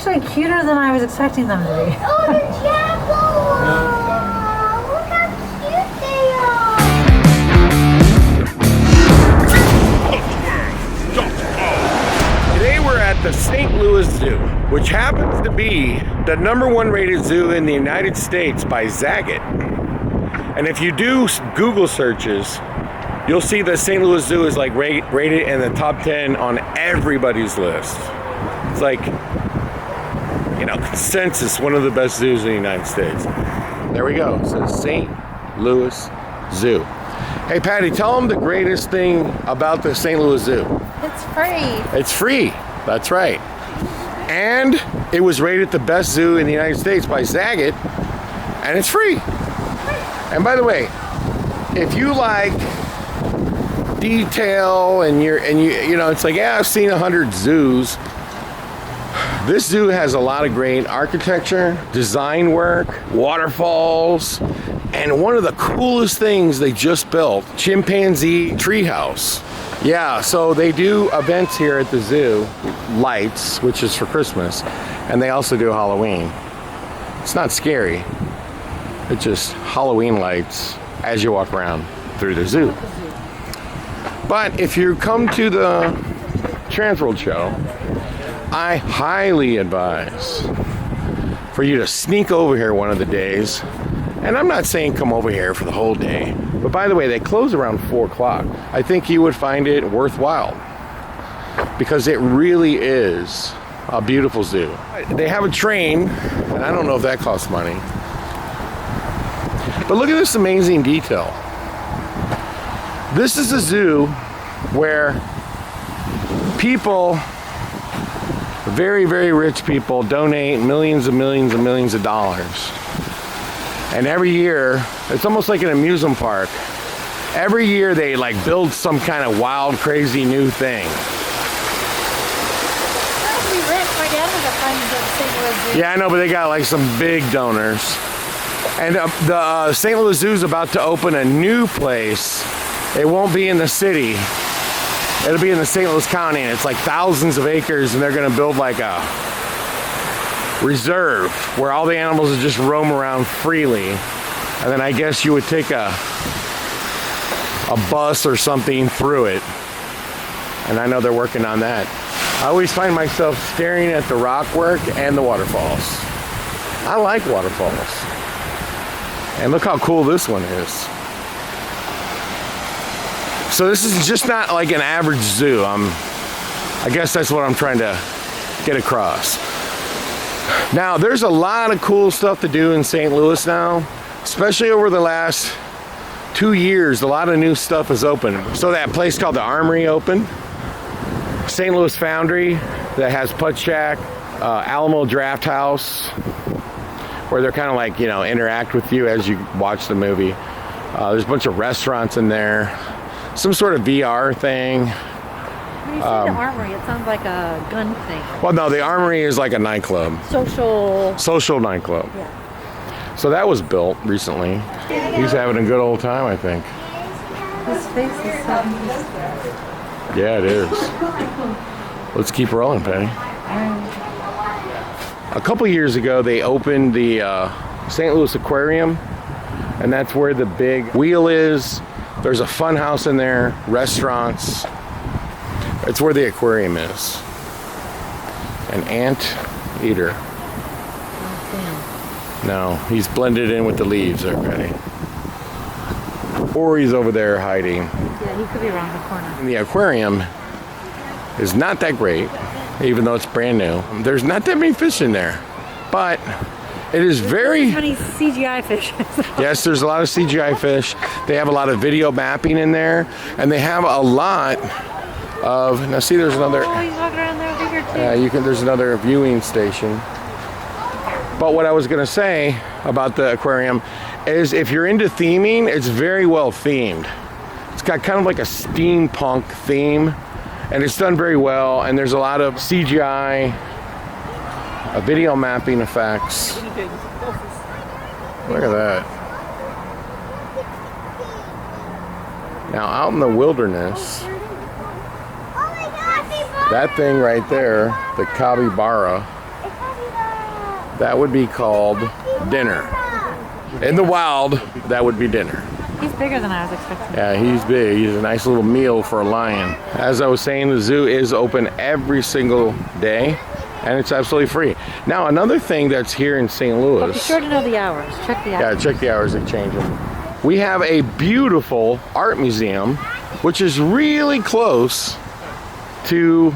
actually cuter than I was expecting them to be. Oh, the jackal! Look how cute they are! Today we're at the St. Louis Zoo, which happens to be the #1 rated zoo in the United States by Zagat. And if you do Google searches, you'll see that St. Louis Zoo is like rated in the top 10 on everybody's list. It's like, you know, consensus, one of the best zoos in the United States. There we go. It says St. Louis Zoo. Hey Patty, tell them the greatest thing about the St. Louis Zoo. It's free. It's free. That's right. And it was rated the best zoo in the United States by Zagat, and it's free. And by the way, if you like detail and you know, it's like, yeah, I've seen 100 zoos. This zoo has a lot of great architecture, design work, waterfalls, and one of the coolest things they just built, chimpanzee treehouse. Yeah, so they do events here at the zoo, lights, which is for Christmas, and they also do Halloween. It's not scary. It's just Halloween lights as you walk around through the zoo. But if you come to the Transworld show, I highly advise for you to sneak over here one of the days. And I'm not saying come over here for the whole day. But by the way, they close around 4 o'clock. I think you would find it worthwhile because it really is a beautiful zoo. They have a train, and I don't know if that costs money. But look at this amazing detail. This is a zoo where people, very, very rich people, donate millions and millions and millions of dollars. And every year, it's almost like an amusement park. Every year they like build some kind of wild, crazy new thing. Yeah, I know, but they got like some big donors. And the St. Louis Zoo is about to open a new place. It won't be in the city. It'll be in the St. Louis County, and it's like thousands of acres, and they're gonna build like a reserve where all the animals will just roam around freely. And then I guess you would take a bus or something through it. And I know they're working on that. I always find myself staring at the rock work and the waterfalls. I like waterfalls. And look how cool this one is. So this is just not like an average zoo. I guess that's what I'm trying to get across. Now, there's a lot of cool stuff to do in St. Louis now, especially over the last 2 years. A lot of new stuff is open. So that place called the Armory opened. St. Louis Foundry that has Putt Shack, Alamo Draft House, where they're kind of like, you know, interact with you as you watch the movie. There's a bunch of restaurants in there. Some sort of VR thing. When you say the Armory, it sounds like a gun thing. Well, no, the Armory is like a nightclub. Social nightclub. Yeah. So that was built recently. He's having a good old time, I think. His face is so interesting. Yeah, it is. Let's keep rolling, Penny. A couple years ago, they opened the St. Louis Aquarium, and that's where the big wheel is. There's a fun house in there, restaurants. It's where the aquarium is. An ant eater. No, he's blended in with the leaves there, Penny. Or he's over there hiding. Yeah, he could be around the corner. And the aquarium is not that great, even though it's brand new. There's not that many fish in there, but it is very... There's many CGI fish. Yes, there's a lot of CGI fish. They have a lot of video mapping in there, and they have a lot of... Now see, there's another... Oh, he's walking around there over here too. There's another viewing station. But what I was going to say about the aquarium is if you're into theming, it's very well themed. It's got kind of like a steampunk theme, and it's done very well, and there's a lot of CGI, video mapping effects. Look at that. Now out in the wilderness, that thing right there, the capybara, that would be called dinner. In the wild, that would be dinner. He's bigger than I was expecting. Yeah, he's big. He's a nice little meal for a lion. As I was saying, the zoo is open every single day, and it's absolutely free. Now, another thing that's here in St. Louis. But be sure to know the hours. Check the hours. Yeah, check the hours, they change them. We have a beautiful art museum, which is really close to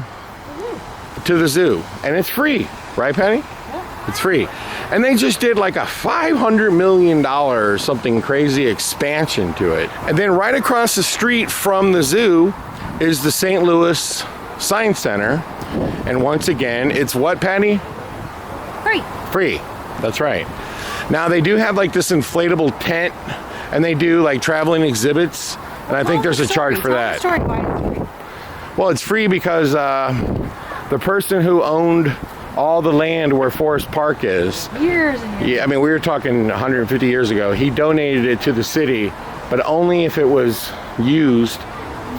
the zoo, and it's free, right, Penny? Yeah. It's free. And they just did like a $500 million or something crazy expansion to it. And then right across the street from the zoo is the St. Louis Science Center. And once again, it's what, Patty? Free. Free. That's right. Now they do have like this inflatable tent, and they do like traveling exhibits. And I think there's a charge for that. Tell the story why it's free. Well, it's free because the person who owned all the land where Forest Park is. Years and years. Yeah, I mean, we were talking 150 years ago. He donated it to the city, but only if it was used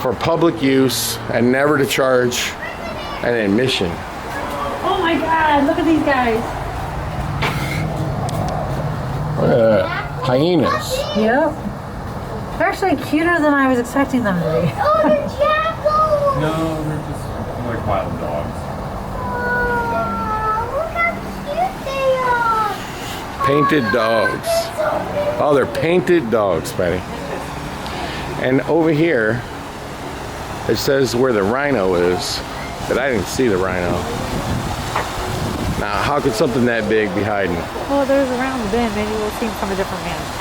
for public use and never to charge an admission. Oh my God, look at these guys. Look at that. Hyenas. Yep. They're actually cuter than I was expecting them to be. Oh, the jackal! No, they're just like wild dogs. Look how cute they are! Painted dogs. Oh, they're painted dogs, Betty. And over here, it says where the rhino is, but I didn't see the rhino. Now, how could something that big be hiding? Well, there's around the bend. Maybe we'll see him from a different vantage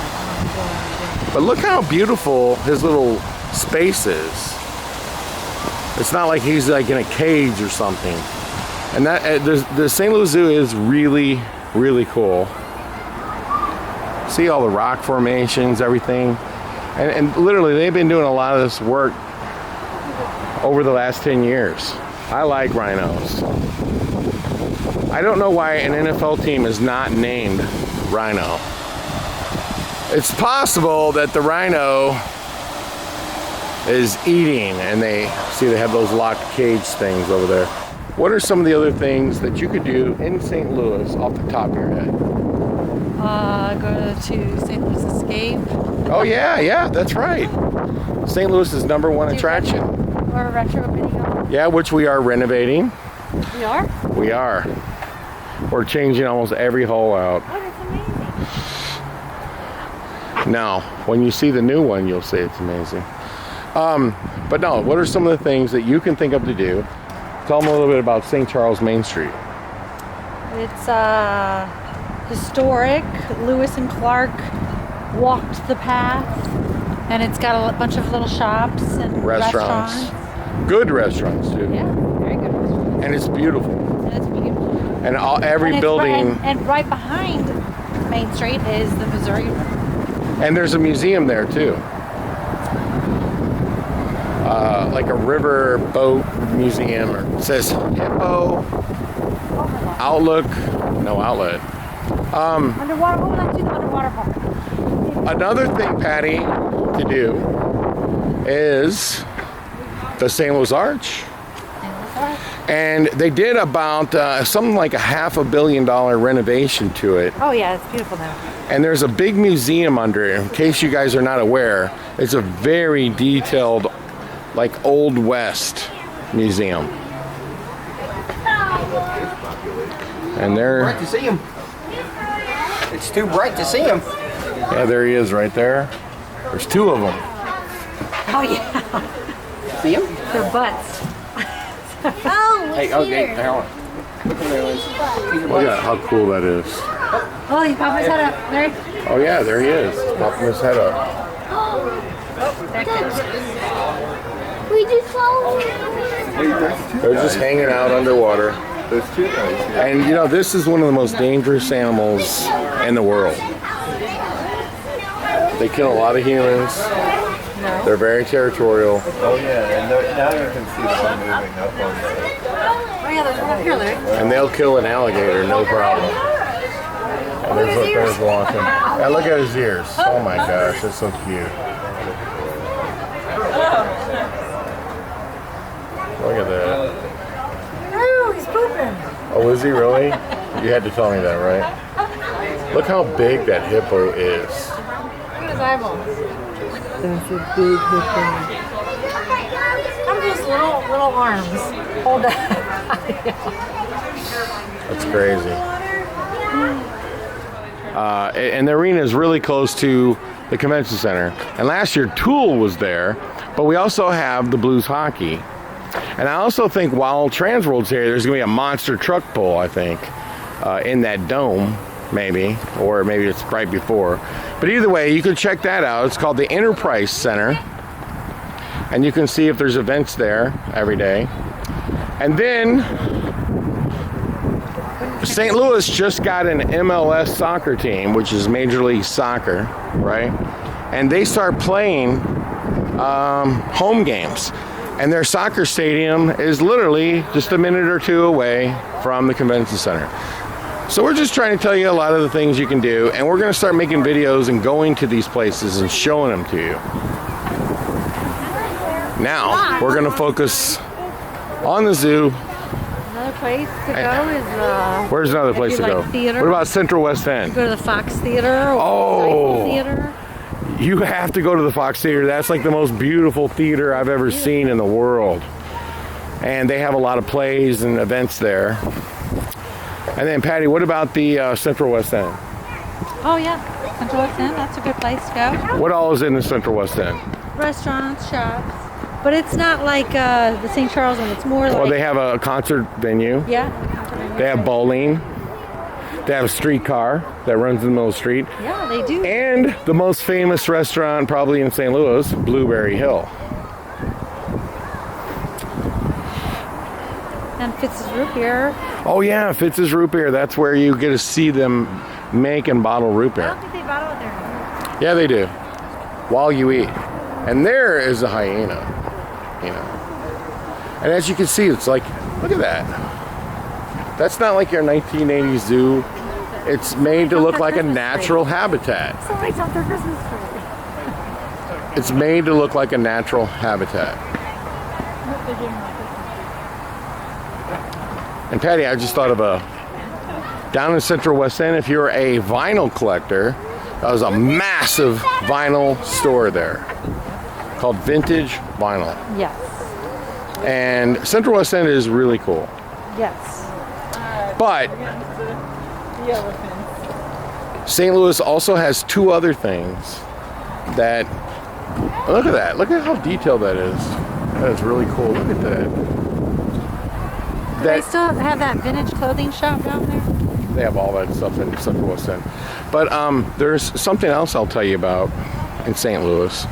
point. But look how beautiful his little space is. It's not like he's like in a cage or something. And that the St. Louis Zoo is really, really cool. See all the rock formations, everything. And literally, they've been doing a lot of this work over the last 10 years. I like rhinos. I don't know why an NFL team is not named Rhino. It's possible that the rhino is eating, and they have those locked cage things over there. What are some of the other things that you could do in St. Louis off the top of your head? Go to St. Louis Escape. Oh yeah, that's right. St. Louis's #1 attraction. Or retro video. Yeah, which we are renovating. We are? We are. We're changing almost every hole out. Oh, that's amazing. Now, when you see the new one, you'll say it's amazing. But no, what are some of the things that you can think of to do? Tell them a little bit about St. Charles Main Street. It's historic. Lewis and Clark walked the path, and it's got a bunch of little shops and restaurants. Good restaurants too. Yeah, very good restaurants. And it's beautiful. And it's beautiful. And every building. And right behind Main Street is the Missouri River. And there's a museum there too. Like a river boat museum, or it says Hippo Outlook, no outlet. Underwater, what would I do the underwater park? Another thing, Patty, to do is the St. Louis Arch. And they did about something like a $500 million renovation to it. Oh yeah, it's beautiful now. And there's a big museum under it. In case you guys are not aware, it's a very detailed, like Old West museum. And they're Bright to see him. It's too bright to see him. yeah, there he is right there. There's two of them. Oh yeah, See him? their butts. Oh, Hey, okay, here. now look at there. Look at how cool that is. Oh, he popped his head up. There. Oh yeah, there he is. Popping his head up. We just saw him. They're just hanging out underwater. There's two guys here. And you know, this is one of the most dangerous animals in the world. They kill a lot of humans. They're very territorial. Oh yeah, and now you can see them moving up on the. Oh yeah, there's one up here, Larry. And they'll kill an alligator, no problem. And there's walking. Yeah, look at his ears. Oh my gosh, that's so cute. Look at that. Oh, he's pooping. Oh, is he really? You had to tell me that, right? Look how big that hippo is. Look at his eyeballs. That's a big hippo. How are those little arms? Hold that. That's crazy. And the arena is really close to the convention center. And last year, Tool was there, but we also have the Blues hockey. And I also think while Transworld's here, there's going to be a monster truck pull, I think, in that dome, maybe, or maybe it's right before. But either way, you can check that out. It's called the Enterprise Center. And you can see if there's events there every day. And then St. Louis just got an MLS soccer team, which is Major League Soccer, right? And they start playing home games. And their soccer stadium is literally just a minute or two away from the convention center. So we're just trying to tell you a lot of the things you can do, and we're going to start making videos and going to these places and showing them to you. Now, we're going to focus on the zoo. Another place to go is Where's another place to like go? theater. What about Central West End? go to the Fox Theater or Oh. Stifel Theater. You have to go to the Fox Theater. That's like the most beautiful theater I've ever seen in the world. And they have a lot of plays and events there. And then, Patty, what about the Central West End? Oh yeah, Central West End. That's a good place to go. What all is in the Central West End? Restaurants, shops, but it's not like the St. Charles one. It's more like Well, they have a concert venue. yeah. They have bowling. They have a streetcar that runs in the middle of the street. Yeah, they do. And the most famous restaurant probably in St. Louis, Blueberry Hill. And Fitz's Root Beer. Oh yeah, Fitz's Root Beer. That's where you get to see them make and bottle root I beer. don't think they bottle it there. Yeah, they do. While you eat. And there is a hyena, you know. And as you can see, it's like, look at that. That's not like your 1980s zoo. It's made to look like a natural habitat. Somebody's on their Christmas tree. It's made to look like a natural habitat. And Patty, I just thought of down in Central West End, if you're a vinyl collector, there's a massive vinyl store there called Vintage Vinyl. Yes. And Central West End is really cool. Yes. But St. Louis also has two other things that, look at that. Look at how detailed that is. That is really cool. Look at that. Do they still have that vintage clothing shop down there? They have all that stuff in Central West End. But there's something else I'll tell you about in St. Louis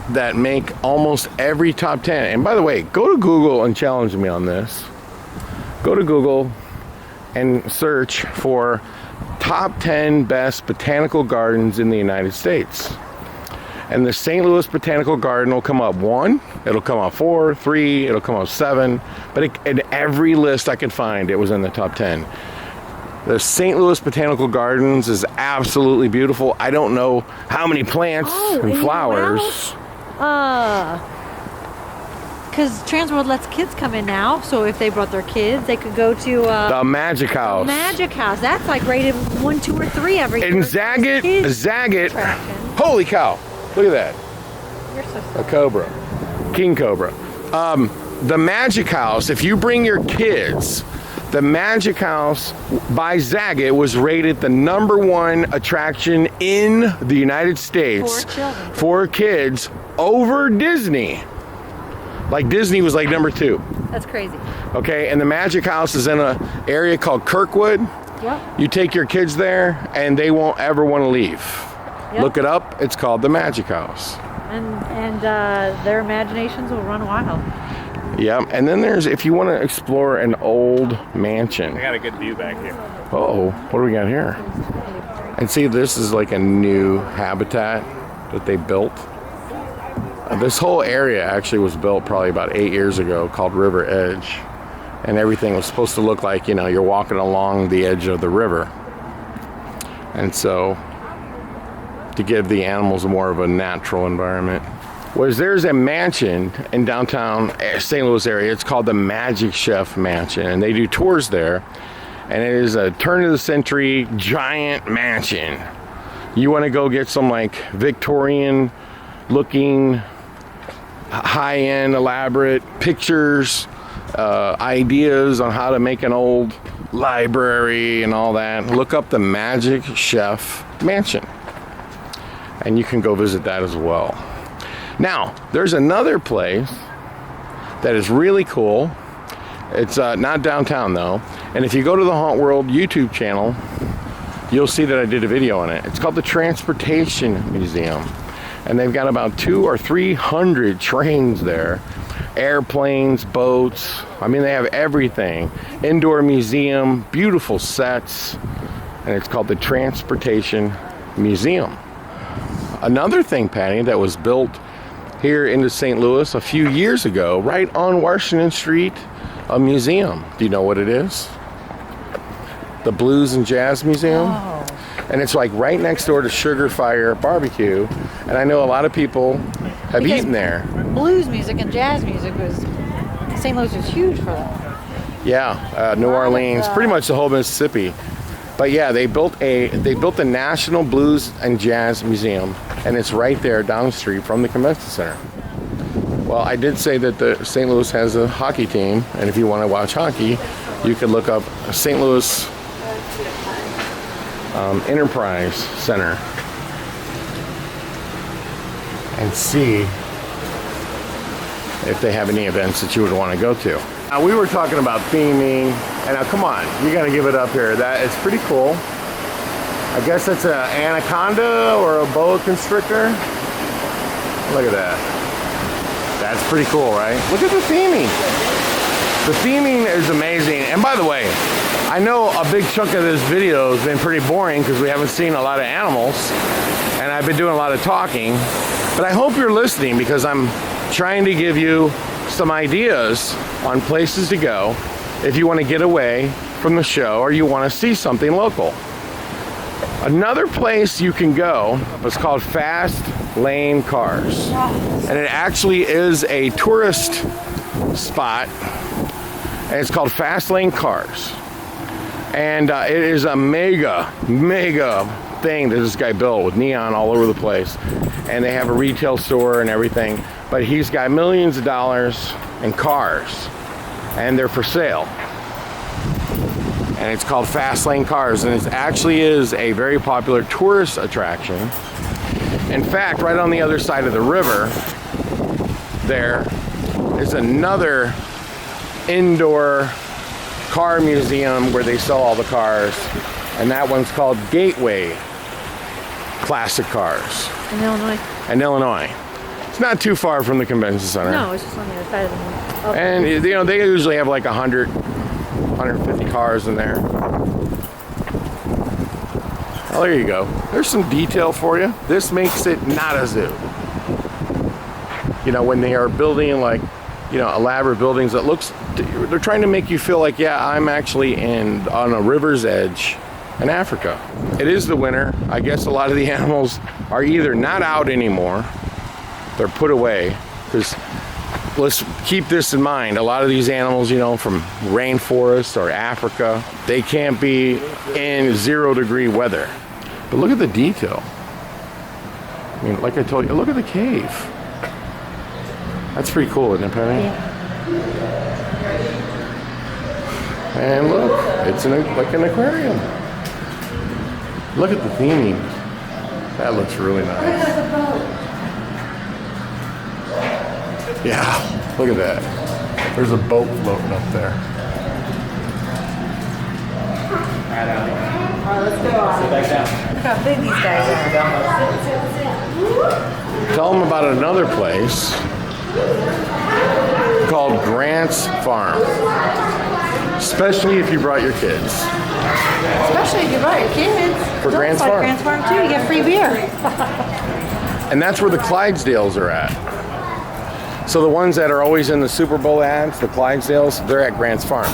that make almost every top 10. And by the way, go to Google and challenge me on this. Go to Google and search for top 10 best botanical gardens in the United States. And the St. Louis Botanical Garden will come up 1, it'll come up 4, 3, it'll come up 7. But in every list I could find, it was in the top 10. The St. Louis Botanical Gardens is absolutely beautiful. I don't know how many plants and flowers. Because Transworld lets kids come in now, so if they brought their kids, they could go to The Magic House. Magic House. That's like rated 1, 2, or 3 every year. In Zagat, Attraction. holy cow, look at that. You're so A cobra, king cobra. The Magic House, if you bring your kids, the Magic House by Zagat was rated the #1 attraction in the United States For children. for kids over Disney. Like Disney was like #2. That's crazy. Okay, and the Magic House is in an area called Kirkwood. Yep. You take your kids there and they won't ever want to leave. Yep. Look it up, it's called the Magic House. And their imaginations will run wild. Yep, and then there's, if you want to explore an old mansion. I got a good view back here. Uh-oh, what do we got here? And see, this is like a new habitat that they built. This whole area actually was built probably about 8 years ago, called River Edge. And everything was supposed to look like, you know, you're walking along the edge of the river. And so, to give the animals more of a natural environment. Was there's a mansion in downtown St. Louis area. It's called the Magic Chef Mansion, and they do tours there. And it is a turn-of-the-century giant mansion. You want to go get some like Victorian-looking, high-end, elaborate pictures, ideas on how to make an old library and all that. Look up the Magic Chef Mansion, and you can go visit that as well. Now, there's another place that is really cool. It's not downtown though, and if you go to the Hauntworld YouTube channel, you'll see that I did a video on it. It's called the Transportation Museum, and they've got about 200 or 300 trains there, airplanes, boats. I mean, they have everything. Indoor museum, beautiful sets, and it's called the Transportation Museum. Another thing, Patty, that was built here into St. Louis a few years ago, right on Washington Street, a museum. Do you know what it is? The Blues and Jazz Museum. Oh. And it's like right next door to Sugar Fire Barbecue, and I know a lot of people have Because eaten there. Blues music and jazz music was, St. Louis was huge for that. Yeah, New Orleans, pretty much the whole Mississippi. But yeah, they built the National Blues and Jazz Museum, and it's right there down the street from the convention center. Well, I did say that the St. Louis has a hockey team, and if you want to watch hockey, you could look up St. Louis Enterprise Center and see if they have any events that you would want to go to. Now, we were talking about theming, and now come on, you got to give it up here. That is pretty cool. I guess it's an anaconda or a boa constrictor. Look at that. That's pretty cool, right? Look at the theming. The theming is amazing. And by the way, I know a big chunk of this video has been pretty boring because we haven't seen a lot of animals, and I've been doing a lot of talking, but I hope you're listening because I'm trying to give you some ideas on places to go if you want to get away from the show or you want to see something local. Another place you can go is called Fast Lane Cars, and it actually is a tourist spot, and it's called Fast Lane Cars, and it is a mega thing that this guy built with neon all over the place, and they have a retail store and everything, but he's got millions of dollars in cars, and they're for sale. And it's called Fast Lane Cars, and it actually is a very popular tourist attraction. In fact, right on the other side of the river, there is another indoor car museum where they sell all the cars, and that one's called Gateway Classic Cars. In Illinois. In Illinois. It's not too far from the convention center. No, it's just on the other side of the mountain. Oh. And you know, they usually have like 150 cars in there. Oh, there you go. There's some detail for you. This makes it not a zoo. You know, when they are building like, you know, elaborate buildings that looks, they're trying to make you feel like, yeah, I'm actually on a river's edge in Africa. It is the winter. I guess a lot of the animals are either not out anymore, they're put away, because let's keep this in mind. A lot of these animals, you know, from rainforests or Africa, they can't be in 0-degree weather. But look at the detail. I mean, like I told you, look at the cave. That's pretty cool, isn't it, Penny? Yeah. And look, it's like an aquarium. Look at the theming. That looks really nice. Yeah, look at that. There's a boat floating up there. Alright, let's go. Sit back down. Look how big these guys are. Tell them about another place called Grant's Farm. Especially if you brought your kids. Especially if you brought your kids. For Grant's Farm. Grant's Farm too, you get free beer. And that's where the Clydesdales are at. So the ones that are always in the Super Bowl ads, the Clydesdales, they're at Grant's Farm.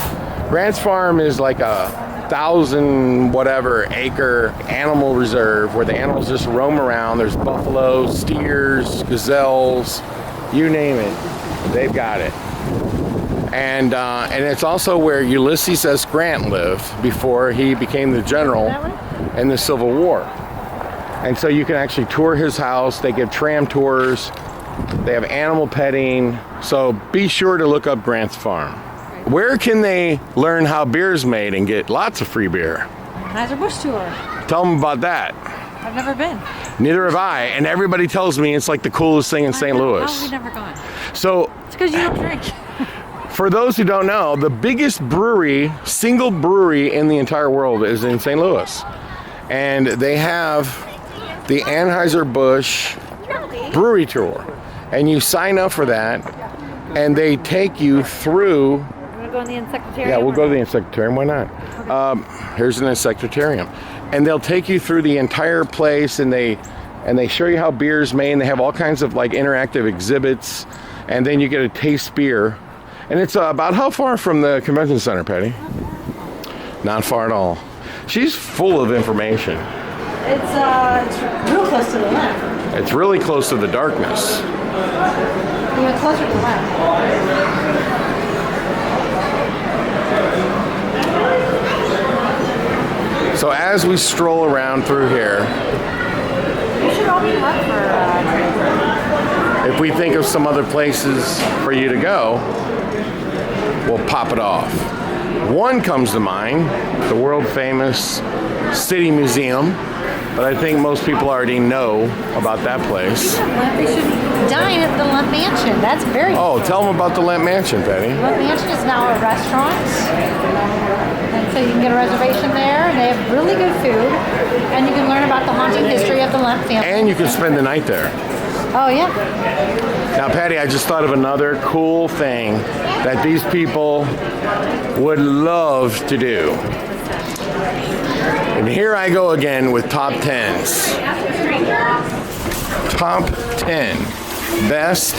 Grant's Farm is like a 1,000-whatever-acre animal reserve where the animals just roam around. There's buffaloes, steers, gazelles, you name it, they've got it. And it's also where Ulysses S. Grant lived before he became the general in the Civil War. And so you can actually tour his house. They give tram tours. They have animal petting. So be sure to look up Grant's Farm. Where can they learn how beer is made and get lots of free beer? Anheuser-Busch tour. Tell them about that. I've never been. Neither have I. And everybody tells me it's like the coolest thing in St. Louis. How have we never gone? So It's because you don't drink. for those who don't know, the biggest brewery, single brewery in the entire world is in St. Louis. And they have the Anheuser-Busch brewery tour. And you sign up for that, and they take you through. You want to go in the insectarium? Yeah, we'll go to the insectarium. Why not? Here's an insectarium. And they'll take you through the entire place, and they show you how beer is made, and they have all kinds of like interactive exhibits, and then you get to taste beer. And it's about how far from the convention center, Patty? Not far at all. She's full of information. It's real close to the left. It's really close to the darkness. Even closer to the left. So as we stroll around through here, You should all be left for if we think of some other places for you to go, we'll pop it off. One comes to mind, the world famous City Museum, but I think most people already know about that place. They should dine at the Lemp Mansion. That's very Oh, tell them about the Lamp Mansion, Patty. Lemp Mansion is now a restaurant. And so you can get a reservation there. And they have really good food. And you can learn about the haunting history of the Lemp family. And you can spend the night there. Oh, yeah. Now, Patty, I just thought of another cool thing that these people would love to do. And here I go again with top 10s. Top 10 best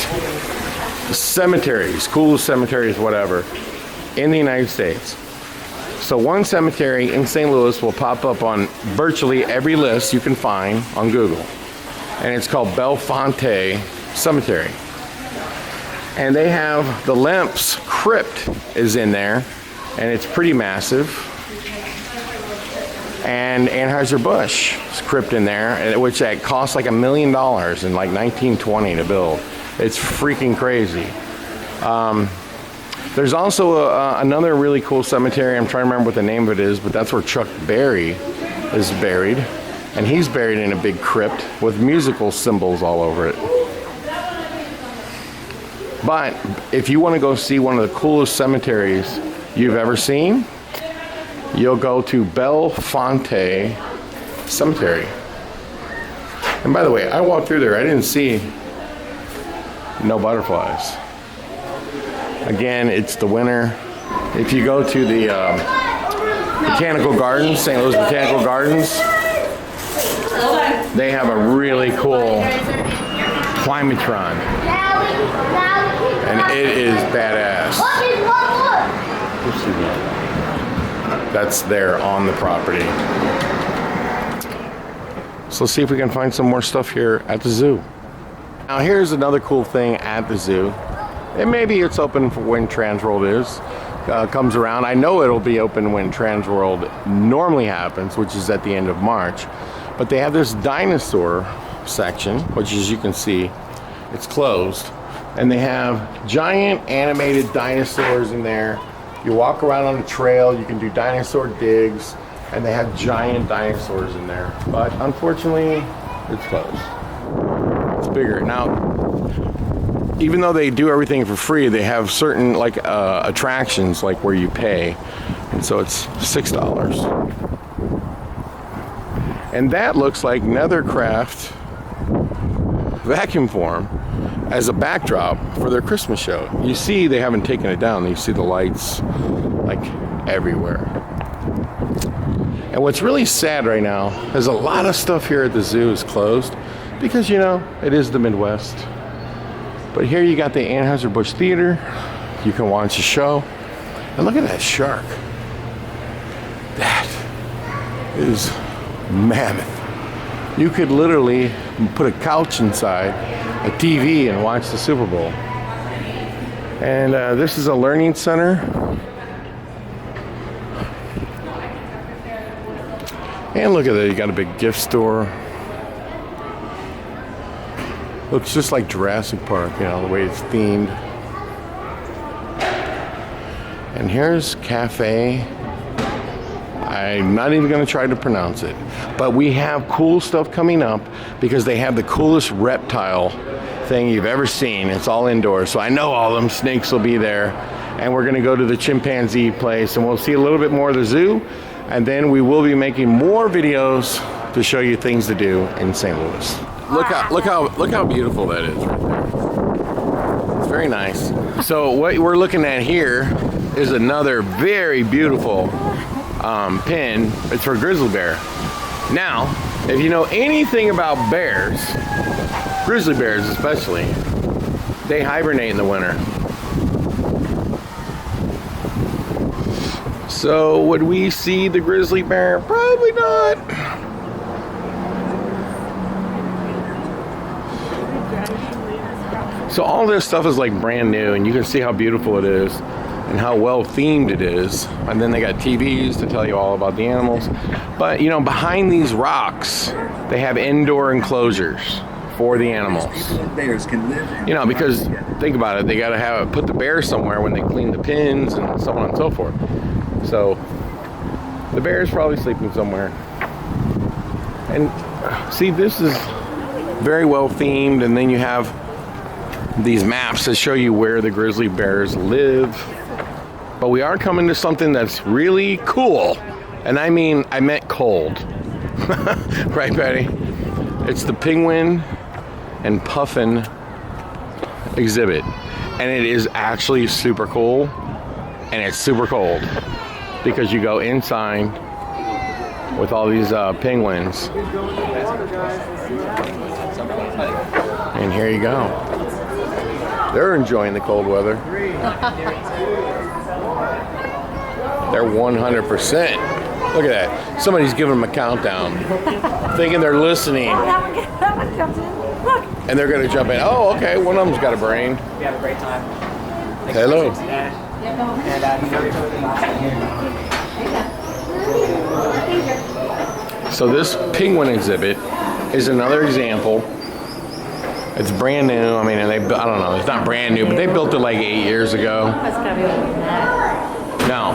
cemeteries, coolest cemeteries, whatever, in the United States. So one cemetery in St. Louis will pop up on virtually every list you can find on Google. And it's called Bellefonte Cemetery. And they have the Lemps crypt is in there, and it's pretty massive. And Anheuser-Busch crypt in there, which that cost like $1 million in like 1920 to build. It's freaking crazy. There's also another really cool cemetery. I'm trying to remember what the name of it is, but that's where Chuck Berry is buried. And he's buried in a big crypt with musical symbols all over it. But if you want to go see one of the coolest cemeteries you've ever seen, you'll go to Bellefonte Cemetery. And by the way, I walked through there. I didn't see no butterflies. Again, it's the winter. If you go to the Botanical Gardens, St. Louis Botanical Gardens, they have a really cool climatron. And it is badass. That's there on the property. So let's see if we can find some more stuff here at the zoo. Now here's another cool thing at the zoo. And maybe it's open for when Transworld comes around. I know it'll be open when Transworld normally happens, which is at the end of March. But they have this dinosaur section, which as you can see, it's closed. And they have giant animated dinosaurs in there. You walk around on the trail, you can do dinosaur digs, and they have giant dinosaurs in there. But unfortunately, it's closed. It's bigger. Now, even though they do everything for free, they have certain like attractions like where you pay. And so it's $6. And that looks like Nethercraft vacuum form as a backdrop for their Christmas show. You see they haven't taken it down. You see the lights like everywhere. And what's really sad right now is a lot of stuff here at the zoo is closed because, you know, it is the Midwest. But here you got the Anheuser-Busch Theater. You can watch a show. And look at that shark. That is mammoth. You could literally put a couch inside a TV and watch the Super Bowl. And this is a learning center. And look at that, you got a big gift store. Looks just like Jurassic Park, you know, the way it's themed. And here's Cafe. I'm not even going to try to pronounce it. But we have cool stuff coming up because they have the coolest reptile thing you've ever seen. It's all indoors, so I know all them snakes will be there. And we're going to go to the chimpanzee place, and we'll see a little bit more of the zoo. And then we will be making more videos to show you things to do in St. Louis. Look how beautiful that is right there. It's very nice. So what we're looking at here is another very beautiful pin. It's for grizzly bear. Now, if you know anything about bears, grizzly bears especially, they hibernate in the winter. So would we see the grizzly bear? Probably not. So all this stuff is like brand new, and you can see how beautiful it is and how well themed it is. And then they got TVs to tell you all about the animals. But you know, behind these rocks, they have indoor enclosures for the animals. Bears can live. You know, because think about it, they got to put the bear somewhere when they clean the pins and so on and so forth. So the bear is probably sleeping somewhere. And see, this is very well themed, and then you have these maps that show you where the grizzly bears live. But we are coming to something that's really cool. And I meant cold. Right, Patty? It's the penguin and puffin exhibit. And it is actually super cool. And it's super cold. Because you go inside with all these penguins. And here you go. They're enjoying the cold weather. They're 100%. Look at that. Somebody's giving them a countdown. Thinking they're listening. That one jumps in. Look. And they're going to jump in. Oh, okay. One of them's got a brain. We had a great time. Hello. So this penguin exhibit is another example. It's brand new. I mean, I don't know. It's not brand new, but they built it like 8 years ago. That's gotta be older than that. No.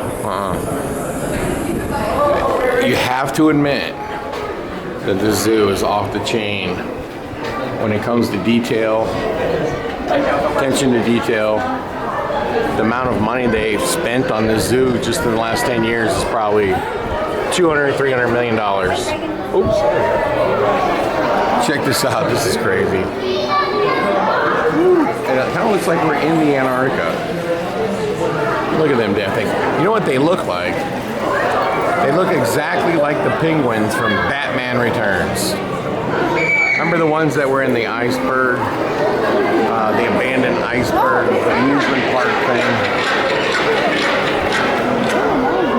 You have to admit that this zoo is off the chain when it comes to detail, attention to detail. The amount of money they've spent on this zoo just in the last 10 years is probably $200, $300 million. Oops. Check this out. This is crazy. And it kind of looks like we're in the Antarctica. Look at them damn things. You know what they look like? They look exactly like the penguins from Batman Returns. Remember the ones that were in the iceberg? The abandoned iceberg, the amusement park thing.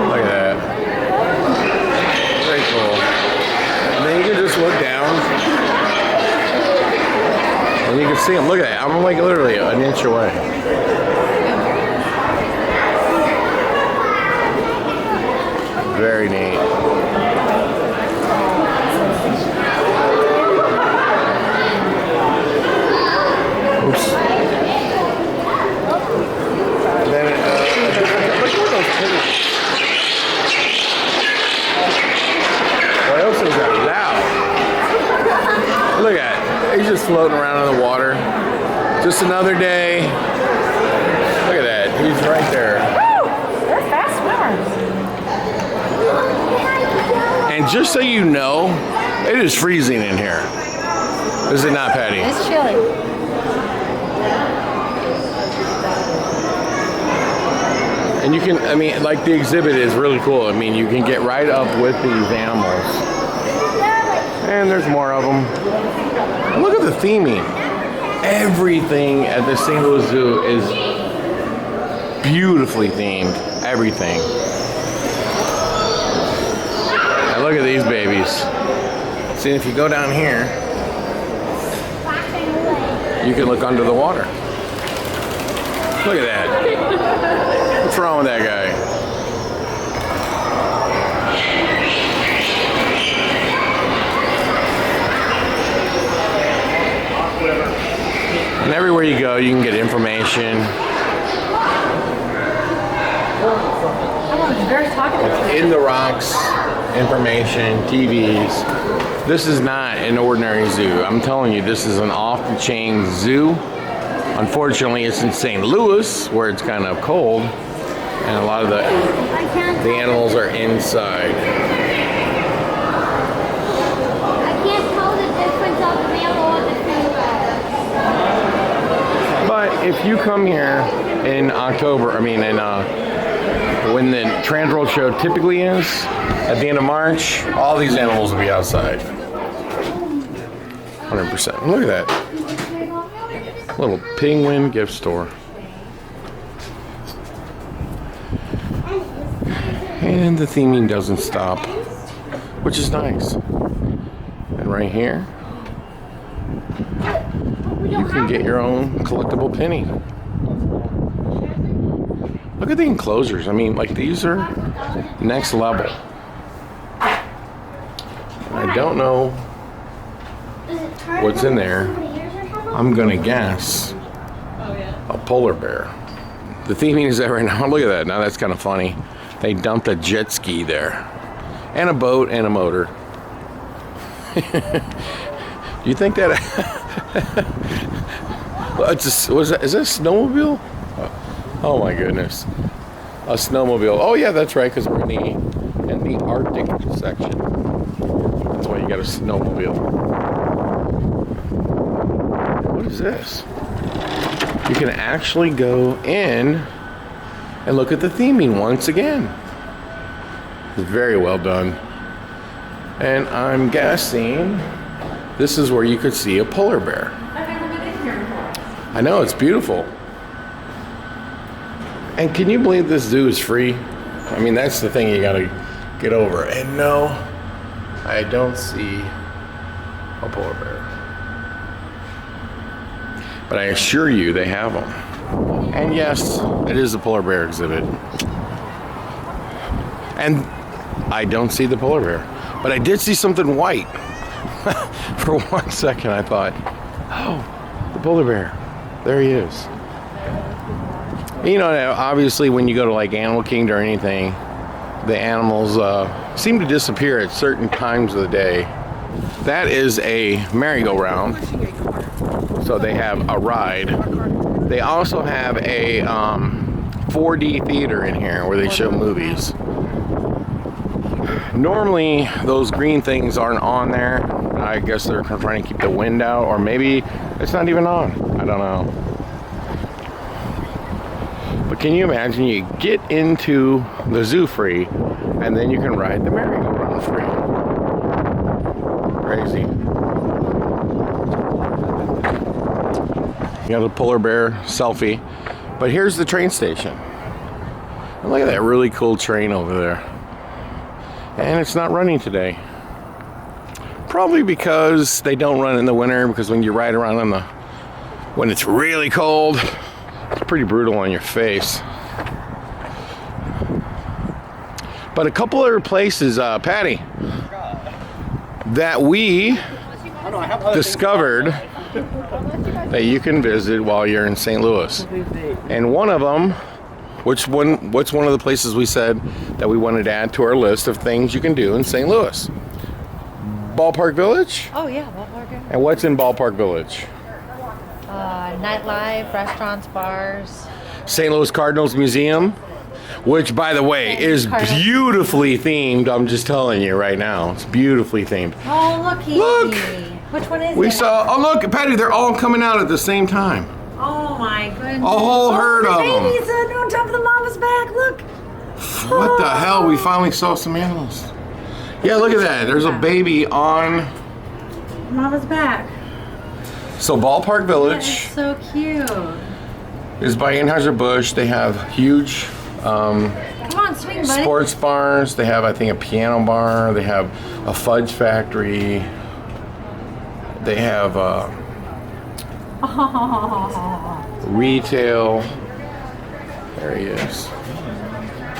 Look at that. Very cool. And then you can just look down. And you can see them. Look at that. I'm like literally an inch away. Very neat. Oops. And then look at those penguins. What else is that? Loud. Look at it. He's just floating around in the water. Just another day. Look at that. He's right there. Woo! They're fast swimmers. And just so you know, it is freezing in here. Is it not, Patty? It's chilly. And you can, I mean, like the exhibit is really cool. I mean, you can get right up with these animals. And there's more of them. And look at the theming. Everything at the St. Louis Zoo is beautifully themed. Everything. And look at these babies. See, if you go down here, you can look under the water. Look at that. What's wrong with that guy? And everywhere you go, you can get information. Oh, it's very talkative. In the rocks, information, TVs. This is not an ordinary zoo. I'm telling you, this is an off-the-chain zoo. Unfortunately, it's in St. Louis, where it's kind of cold, and a lot of the animals are inside. I can't tell the difference of the mammal and the food. But if you come here in October, when the Transworld show typically is, at the end of March, all these animals will be outside. 100%. Look at that. Little penguin gift store. And the theming doesn't stop, which is nice. And right here, you can get your own collectible penny. Look at the enclosures. I mean, like, these are next level. I don't know what's in there. I'm gonna guess a polar bear. The theming is there right now. Look at that. Now that's kind of funny. They dumped a jet ski there, and a boat and a motor. Do you think that? Is that a snowmobile? Oh my goodness, a snowmobile. Oh yeah, that's right, because we're in the Arctic section. That's why you got a snowmobile. What is this? You can actually go in and look at the theming once again. It's very well done. And I'm guessing this is where you could see a polar bear. I've never been in here before. I know, it's beautiful. And can you believe this zoo is free? I mean, that's the thing you gotta get over. And no, I don't see a polar bear. But I assure you they have them. And yes, it is a polar bear exhibit. And I don't see the polar bear. But I did see something white. For 1 second I thought, oh, the polar bear. There he is. You know, obviously when you go to like Animal Kingdom or anything, the animals seem to disappear at certain times of the day. That is a merry-go-round. So they have a ride. They also have a 4D theater in here where they show movies. Normally those green things aren't on there. I guess they're trying to keep the wind out, or maybe it's not even on. I don't know. But can you imagine, you get into the zoo free and then you can ride the merry-go-round free. Crazy. You got a polar bear selfie. But here's the train station. And look at that really cool train over there. And it's not running today. Probably because they don't run in the winter, because when you ride around when it's really cold, it's pretty brutal on your face. But a couple other places, Patty, that we discovered that you can visit while you're in St. Louis. And one of them, what's one of the places we said that we wanted to add to our list of things you can do in St. Louis? Ballpark Village? Oh yeah, Ballpark. And what's in Ballpark Village? Nightlife, restaurants, bars. St. Louis Cardinals Museum, which, by the way, is beautifully themed. I'm just telling you right now. It's beautifully themed. Oh, looky. Look! Which one is it? We saw, oh look, Patty, they're all coming out at the same time. Oh my goodness. A whole herd of them. Babies on top of the mama's back, look. What the hell? We finally saw some animals. Yeah, look at that. There's a baby on Mama's back. So Ballpark Village It's so cute. is by Anheuser-Busch. They have huge Come on, swing, buddy. sports bars. They have, I think, a piano bar. They have a fudge factory. They have retail. There he is.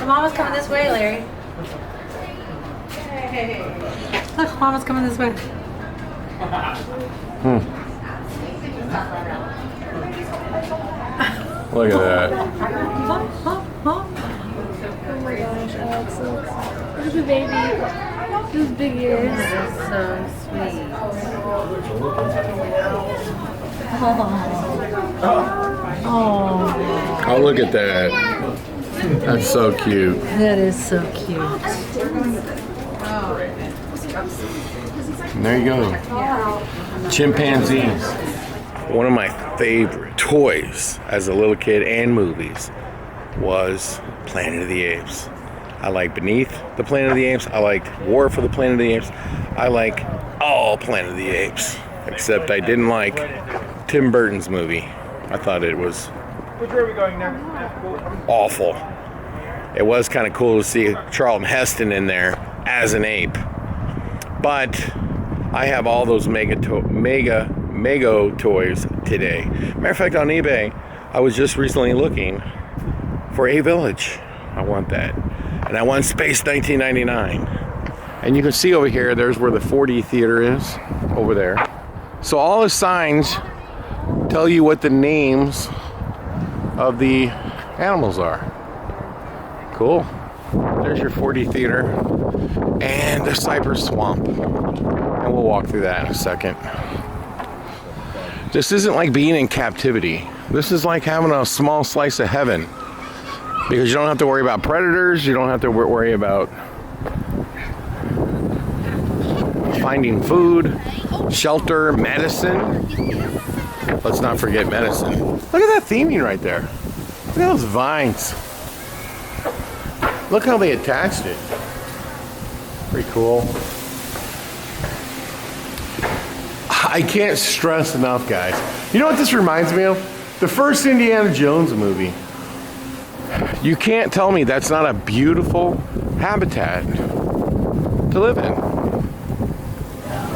Mama's coming this way, Larry. Look, Mama's coming this way. Look at that. Oh my gosh, Alex, look. Look at the baby. Those big ears. So sweet. Oh, Oh, look at that. That's so cute. that is so cute. And there you go. Chimpanzees. One of my favorite toys as a little kid and movies was Planet of the Apes. I like Beneath the Planet of the Apes. I liked War for the Planet of the Apes. I like all Planet of the Apes. Except I didn't like Tim Burton's movie. I thought it was awful. It was kind of cool to see Charlton Heston in there as an ape. But I have all those Mego toys today. Matter of fact, on eBay, I was just recently looking for a village. I want that. And I want Space 1999. And you can see over here, there's where the 4D theater is, over there. So all the signs tell you what the names of the animals are. Cool. There's your 4D theater and the Cypress Swamp. And we'll walk through that in a second. This isn't like being in captivity. This is like having a small slice of heaven. Because you don't have to worry about predators. You don't have to worry about finding food, shelter, medicine. Let's not forget medicine. Look at that theming right there. Look at those vines. Look how they attached it. Pretty cool. I can't stress enough, guys. You know what this reminds me of? The first Indiana Jones movie. You can't tell me that's not a beautiful habitat to live in.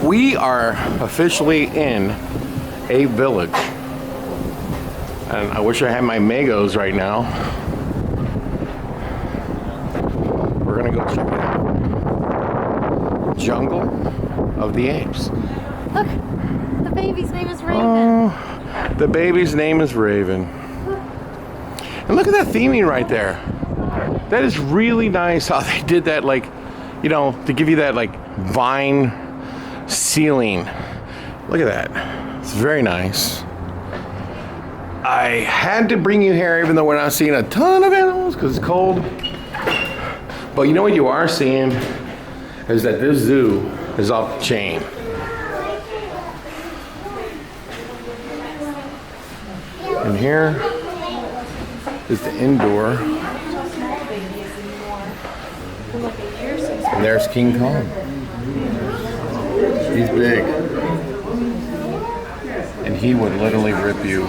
We are officially in a village. And I wish I had my Megos right now. We're gonna go check it out. Jungle of the Apes. Look, the baby's name is Raven. Oh, the baby's name is Raven. And look at that theming right there. That is really nice how they did that, like, you know, to give you that, like, vine ceiling. Look at that. It's very nice. I had to bring you here even though we're not seeing a ton of animals because it's cold. But you know what you are seeing is that this zoo is off the chain. And here is the indoor. And there's King Kong. He's big. And he would literally rip you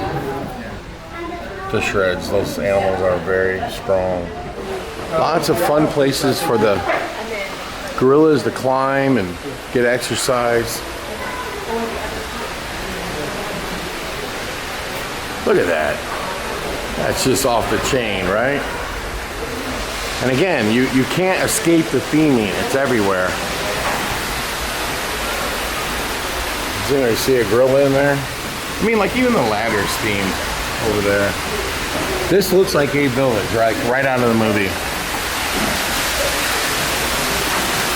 to shreds. Those animals are very strong. Lots of fun places for the gorillas to climb and get exercise. Look at that. That's just off the chain, right? And again, you can't escape the theming. It's everywhere. Does anybody see a gorilla in there? I mean, like even the ladder's themed over there. This looks like a village, right out of the movie.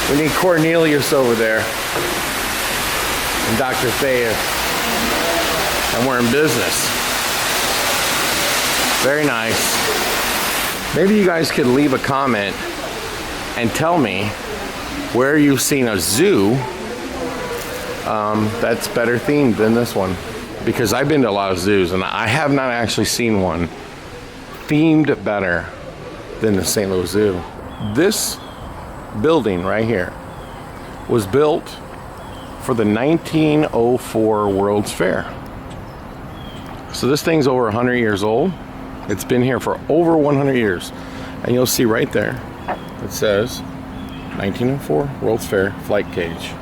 We need Cornelius over there. And Dr. Thea. And we're in business. Very nice. Maybe you guys could leave a comment and tell me where you've seen a zoo that's better themed than this one. Because I've been to a lot of zoos and I have not actually seen one themed better than the St. Louis Zoo. This building right here was built for the 1904 World's Fair. So this thing's over 100 years old. It's been here for over 100 years. And you'll see right there, it says 1904 World's Fair flight cage.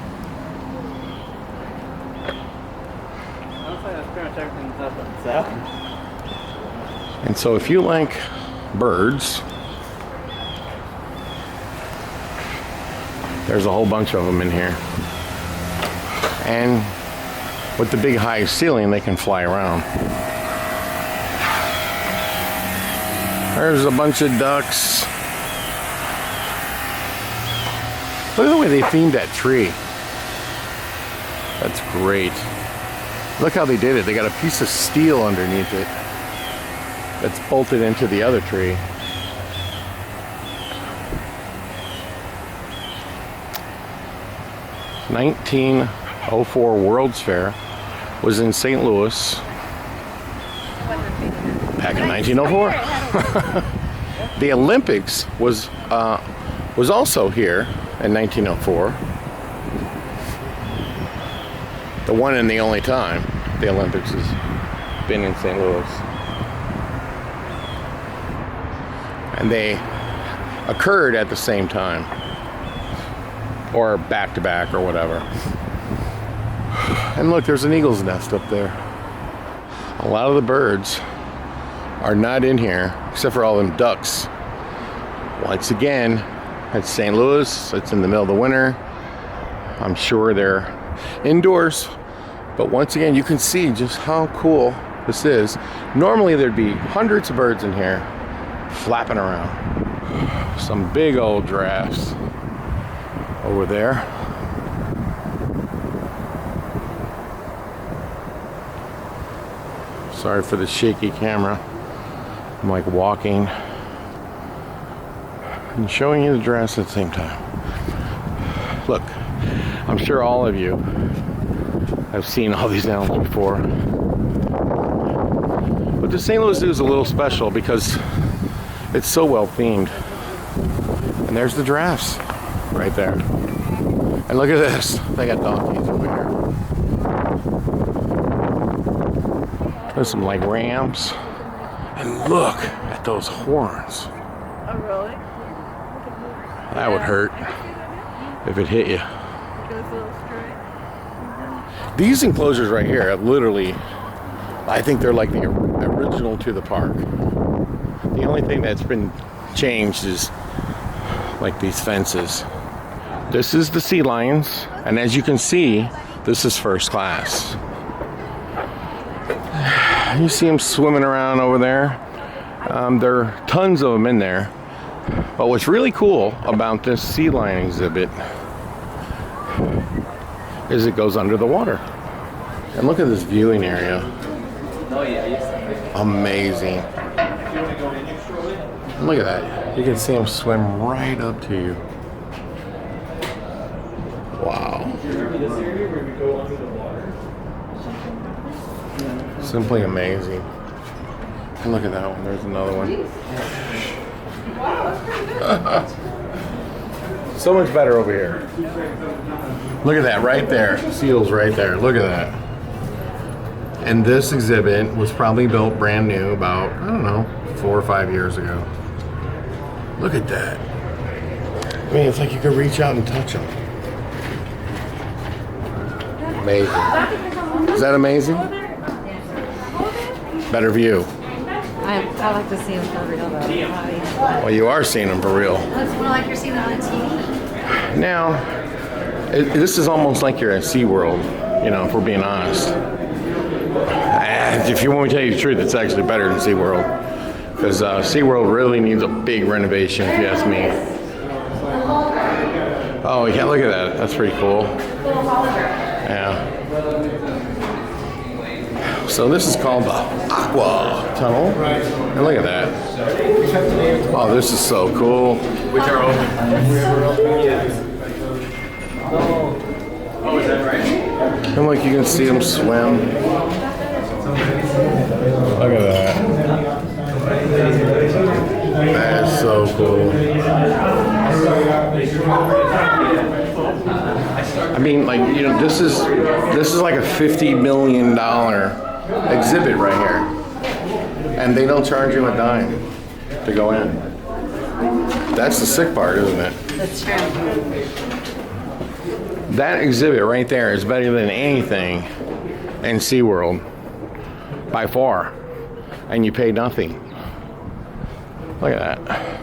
Looks like that's pretty much everything's up and so. And so if you like birds. There's a whole bunch of them in here. And with the big high ceiling, they can fly around. There's a bunch of ducks. Look at the way they themed that tree. That's great. Look how they did it. They got a piece of steel underneath it that's bolted into the other tree. (1904) World's Fair was in St. Louis back in 1904. The Olympics was also here in 1904. The one and the only time the Olympics has been in St. Louis. And they occurred at the same time. Or back to back or whatever. And look, there's an eagle's nest up there. A lot of the birds are not in here, except for all them ducks. Once again, it's St. Louis. It's in the middle of the winter. I'm sure they're indoors. But once again, you can see just how cool this is. Normally there'd be hundreds of birds in here flapping around. Some big old giraffes over there. Sorry for the shaky camera. I'm like walking and showing you the giraffes at the same time. Look, I'm sure all of you have seen all these animals before. But the St. Louis Zoo is a little special because it's so well themed. And there's the giraffes right there. And look at this. They got donkeys over here. There's some like rams. And look at those horns. Oh, really? That would hurt if it hit you. Goes a little straight. These enclosures right here have literally, I think they're like the original to the park. The only thing that's been changed is like these fences. This is the sea lions, and as you can see, this is first class. You see them swimming around over there. There are tons of them in there. But what's really cool about this sea lion exhibit is it goes under the water. And look at this viewing area. Amazing. Look at that. You can see them swim right up to you. Wow. Simply amazing. And look at that one. There's another one. So much better over here. Look at that right there. Seals right there. Look at that. And this exhibit was probably built brand new about, I don't know, 4 or 5 years ago. Look at that. I mean, it's like you could reach out and touch them. Amazing. Is that amazing? Better view. I like to see them for real though. Well, you are seeing them for real. It's more like you're seeing them on TV. Now, this is almost like you're at SeaWorld, you know, if we're being honest. If you want me to tell you the truth, it's actually better than SeaWorld. Because SeaWorld really needs a big renovation, if you ask me. Oh, you can't look at that. That's pretty cool. Yeah. So this is called the Aqua Tunnel. And look at that. Oh, this is so cool. Which are open. Oh, is that right? And like you can see them swim. Look at that. That is so cool. I mean, like, you know, this is like a $50 million exhibit right here. And they don't charge you a dime to go in. That's the sick part, isn't it? That's true. That exhibit right there is better than anything in SeaWorld. By far. And you pay nothing. Look at that.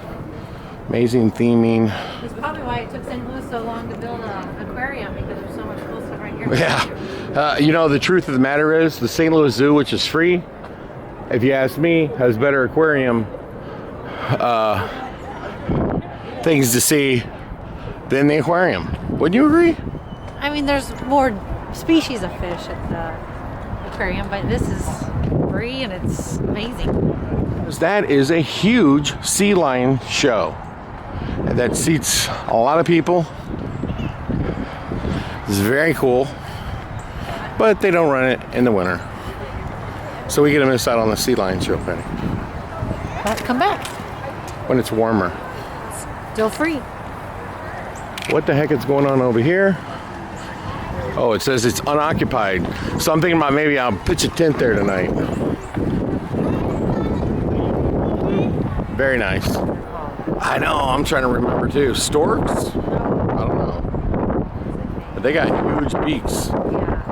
Amazing theming. That's probably why it took St. Louis so long to build an aquarium, because there's so much cool stuff right here. Yeah. You know, the truth of the matter is the St. Louis Zoo, which is free, if you ask me, has better aquarium things to see than the aquarium. Wouldn't you agree? I mean, there's more species of fish at the aquarium, but this is free and it's amazing. That is a huge sea lion show that seats a lot of people. It's very cool, but they don't run it in the winter, so we get to miss out on the sea lion show, Penny. But come back. When it's warmer. Still free. What the heck is going on over here? Oh, it says it's unoccupied. So I'm thinking about maybe I'll pitch a tent there tonight. Very nice. I know, I'm trying to remember too. Storks? I don't know. But they got huge beaks. Yeah.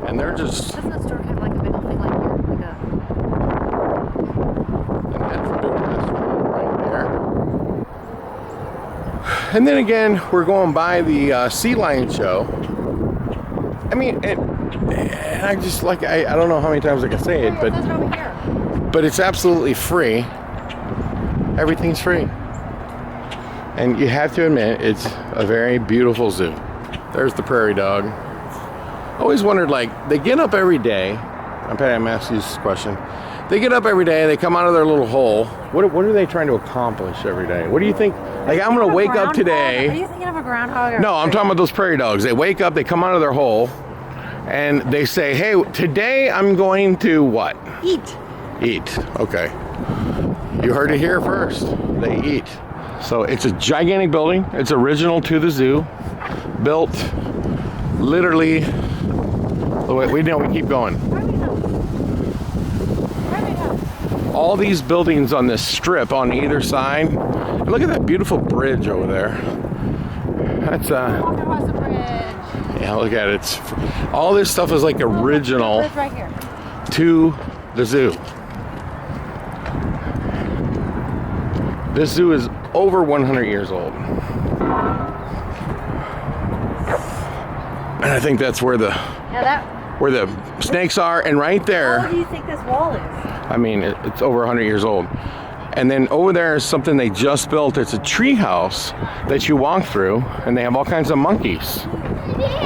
And they're just... Doesn't a stork have like a big old thing like here? Like a... And that's the big restaurant right there. And then again, we're going by the sea lion show. I mean, and I just like, I don't know how many times I can say it, It says it over here. but it's absolutely free. Everything's free. And you have to admit, it's a very beautiful zoo. There's the prairie dog. Always wondered, like, they get up every day. I'm asking you this question. They get up every day, they come out of their little hole. What are they trying to accomplish every day? What do you think? Like, I'm gonna wake up today. Are you thinking of a groundhog? Or No, I'm talking about those prairie dogs. They wake up, they come out of their hole, and they say, hey, today I'm going to what? Eat. Eat. Okay. You heard it here first. They eat. So it's a gigantic building. It's original to the zoo. Built literally. We keep going. All these buildings on this strip on either side. And look at that beautiful bridge over there. That's Walk across the bridge. yeah, look at it. All this stuff is like original Bridge right here. to the zoo. This zoo is over 100 years old. And I think that's where the snakes are, and right How there, old do you think this wall is? I mean, it's over 100 years old. And then over there is something they just built. It's a tree house that you walk through, and they have all kinds of monkeys.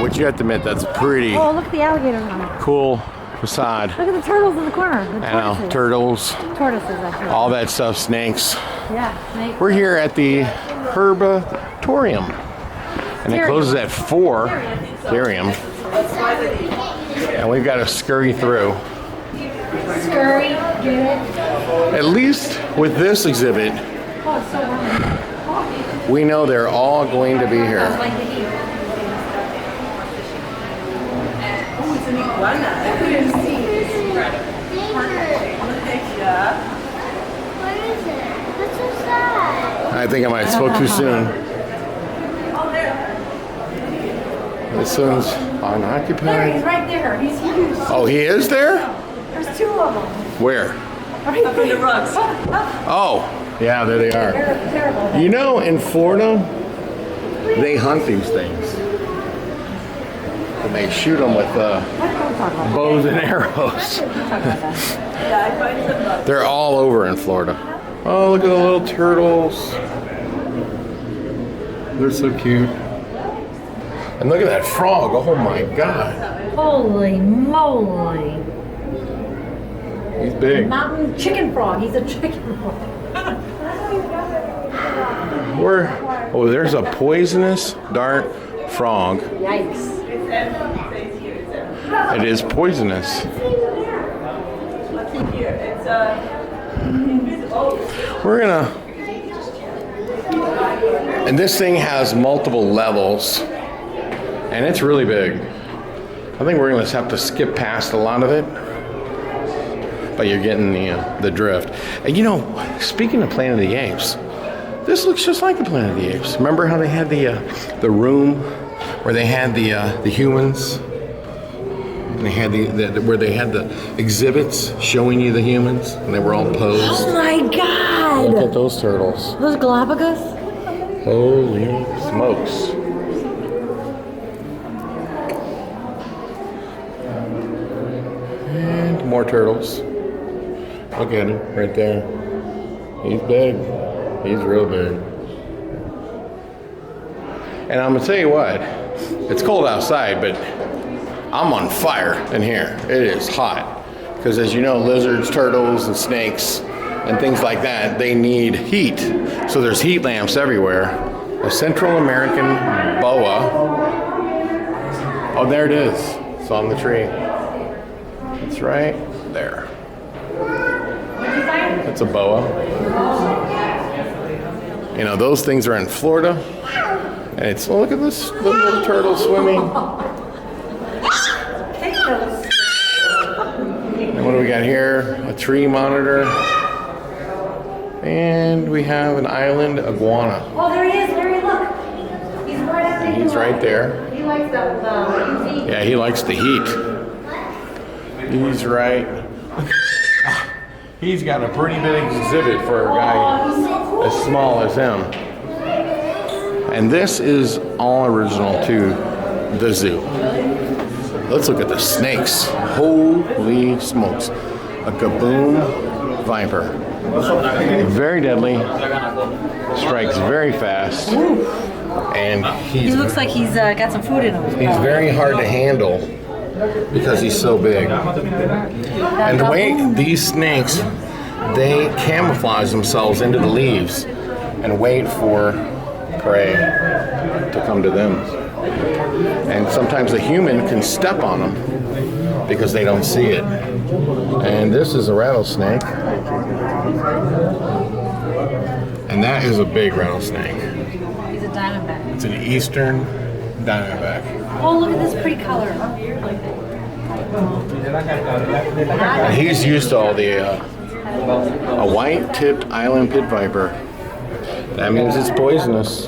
Which you have to admit, that's pretty Oh, look at the alligators on it. cool facade. Look at the turtles in the corner. The I know, turtles, Tortoises, actually. all that stuff, snakes. Yeah, snakes. We're here at the Herbatorium. And it closes at 4. Terrarium. And we've got to scurry through. Scurry, get it? At least with this exhibit, Oh, it's so warm. we know they're all going to be here. Like the heat. What is it? That's so sad. I think I might have spoke too soon. This one's There, he's unoccupied. right there. He's huge. Oh, he is there? There's 2 of them. Where? Right up in the rugs. Oh, yeah, there they are. They're terrible. You know, in Florida, they hunt these things. And they shoot them with bows and arrows. They're all over in Florida. Oh, look at the little turtles. They're so cute. And look at that frog. Oh my God. Holy moly. He's big. Mountain chicken frog. He's a chicken frog. Oh, there's a poisonous dart frog. Yikes. It is poisonous. We're gonna, and this thing has multiple levels, and it's really big. I think we're gonna have to skip past a lot of it, but you're getting the drift. And you know, speaking of Planet of the Apes, this looks just like the Planet of the Apes. Remember how they had the room where they had the humans And they had where they had the exhibits showing you the humans, and they were all posed. Oh my God! Look at those turtles. Those Galapagos? Holy smokes. And more turtles. Look at him right there. He's big. He's real big. And I'm gonna tell you what, it's cold outside, but I'm on fire in here. It is hot. Because as you know, lizards, turtles, and snakes, and things like that, they need heat. So there's heat lamps everywhere. A Central American boa. Oh, there it is. It's on the tree. It's right there. That's a boa. You know, those things are in Florida. And it's, oh, look at this little turtle swimming. And what do we got here? A tree monitor. And we have an island iguana. Oh, there he is, Larry, look. He's right at the He's right there. He likes the heat. Yeah, he likes the heat. He's right. He's got a pretty big exhibit for a guy as small as him. And this is all original to the zoo. Let's look at the snakes. Holy smokes. A gaboon viper. Very deadly. Strikes very fast. And He looks like he's got some food in him. he's very hard to handle because he's so big. And the way these snakes, they camouflage themselves into the leaves and wait for prey to come to them. And sometimes the human can step on them because they don't see it. And this is a rattlesnake. And that is a big rattlesnake. He's a diamondback. It's an eastern diamondback. Oh, look at this pretty color. And he's used to all the, a white-tipped island pit viper. That means it's poisonous.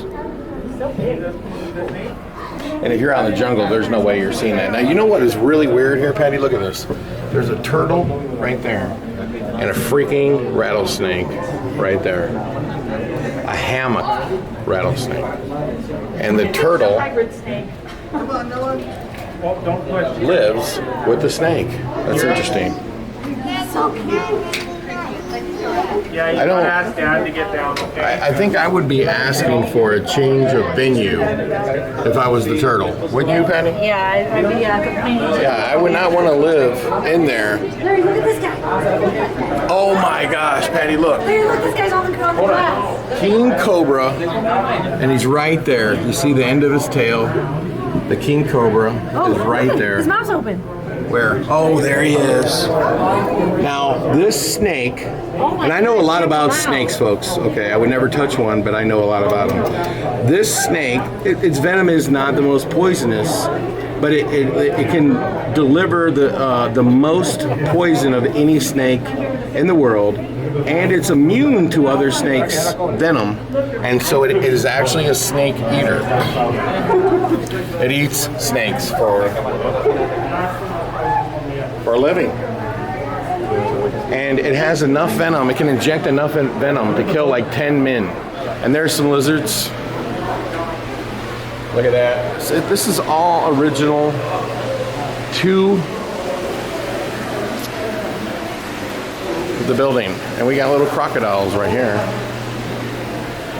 And if you're out in the jungle, there's no way you're seeing that. Now, you know what is really weird here, Patty? Look at this. There's a turtle right there. And a freaking rattlesnake right there. A hammock rattlesnake. And the turtle lives with the snake. That's interesting. Yeah, you I don't- gotta ask Dad to get down, okay? I think I would be asking for a change of venue if I was the turtle. Wouldn't you, Penny? Yeah, I'd be complaining. Yeah, I would not want to live in there. Larry, look at this guy. Oh my gosh, Patty, look. Larry, look, this guy's on the glass. King Cobra, and he's right there. You see the end of his tail? The King Cobra is right there. His mouth's open. Where? Oh, there he is. Now, this snake, and I know a lot about snakes, folks. Okay, I would never touch one, but I know a lot about them. This snake, its venom is not the most poisonous, but it can deliver the most poison of any snake in the world, and it's immune to other snakes' venom, and so it is actually a snake eater. It eats snakes for a living. And it has enough venom, it can inject enough venom to kill like 10 men. And there's some lizards. Look at that. So this is all original to the building. And we got little crocodiles right here.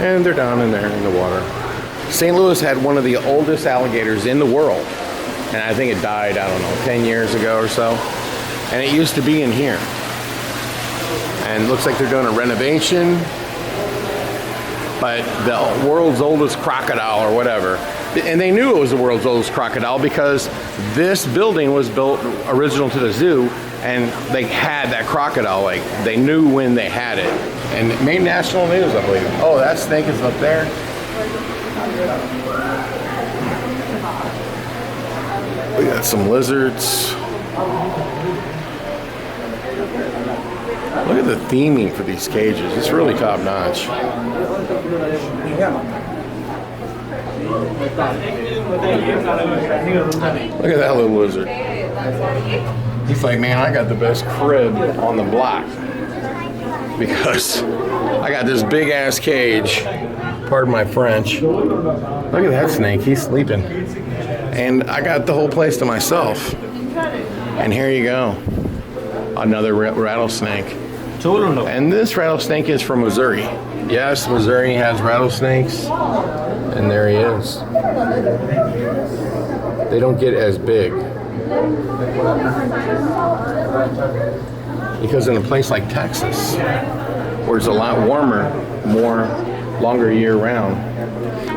And they're down in there in the water. St. Louis had one of the oldest alligators in the world. And I think it died, I don't know, 10 years ago or so. And it used to be in here. And it looks like they're doing a renovation. But the world's oldest crocodile or whatever. And they knew it was the world's oldest crocodile because this building was built original to the zoo. And they had that crocodile, like they knew when they had it. And it made national news, I believe. Oh, that snake is up there. We got some lizards. Look at the theming for these cages. It's really top notch. Look at that little lizard. He's like, man, I got the best crib on the block because I got this big ass cage. Pardon my French. Look at that snake. He's sleeping. And I got the whole place to myself. And here you go. Another rattlesnake. And this rattlesnake is from Missouri. Yes, Missouri has rattlesnakes. And there he is. They don't get as big. Because in a place like Texas, where it's a lot warmer, longer year round,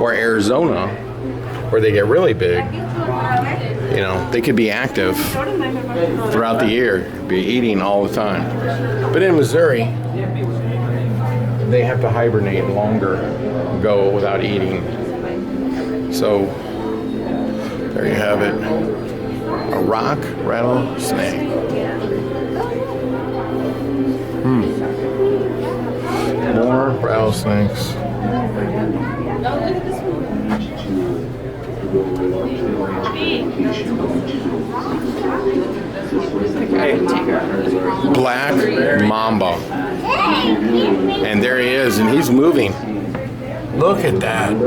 or Arizona, where they get really big, you know, they could be active throughout the year, be eating all the time. But in Missouri, they have to hibernate longer, go without eating. So there you have it, a rock rattlesnake. More rattlesnakes. Black mamba. And there he is, and he's moving. Look at that.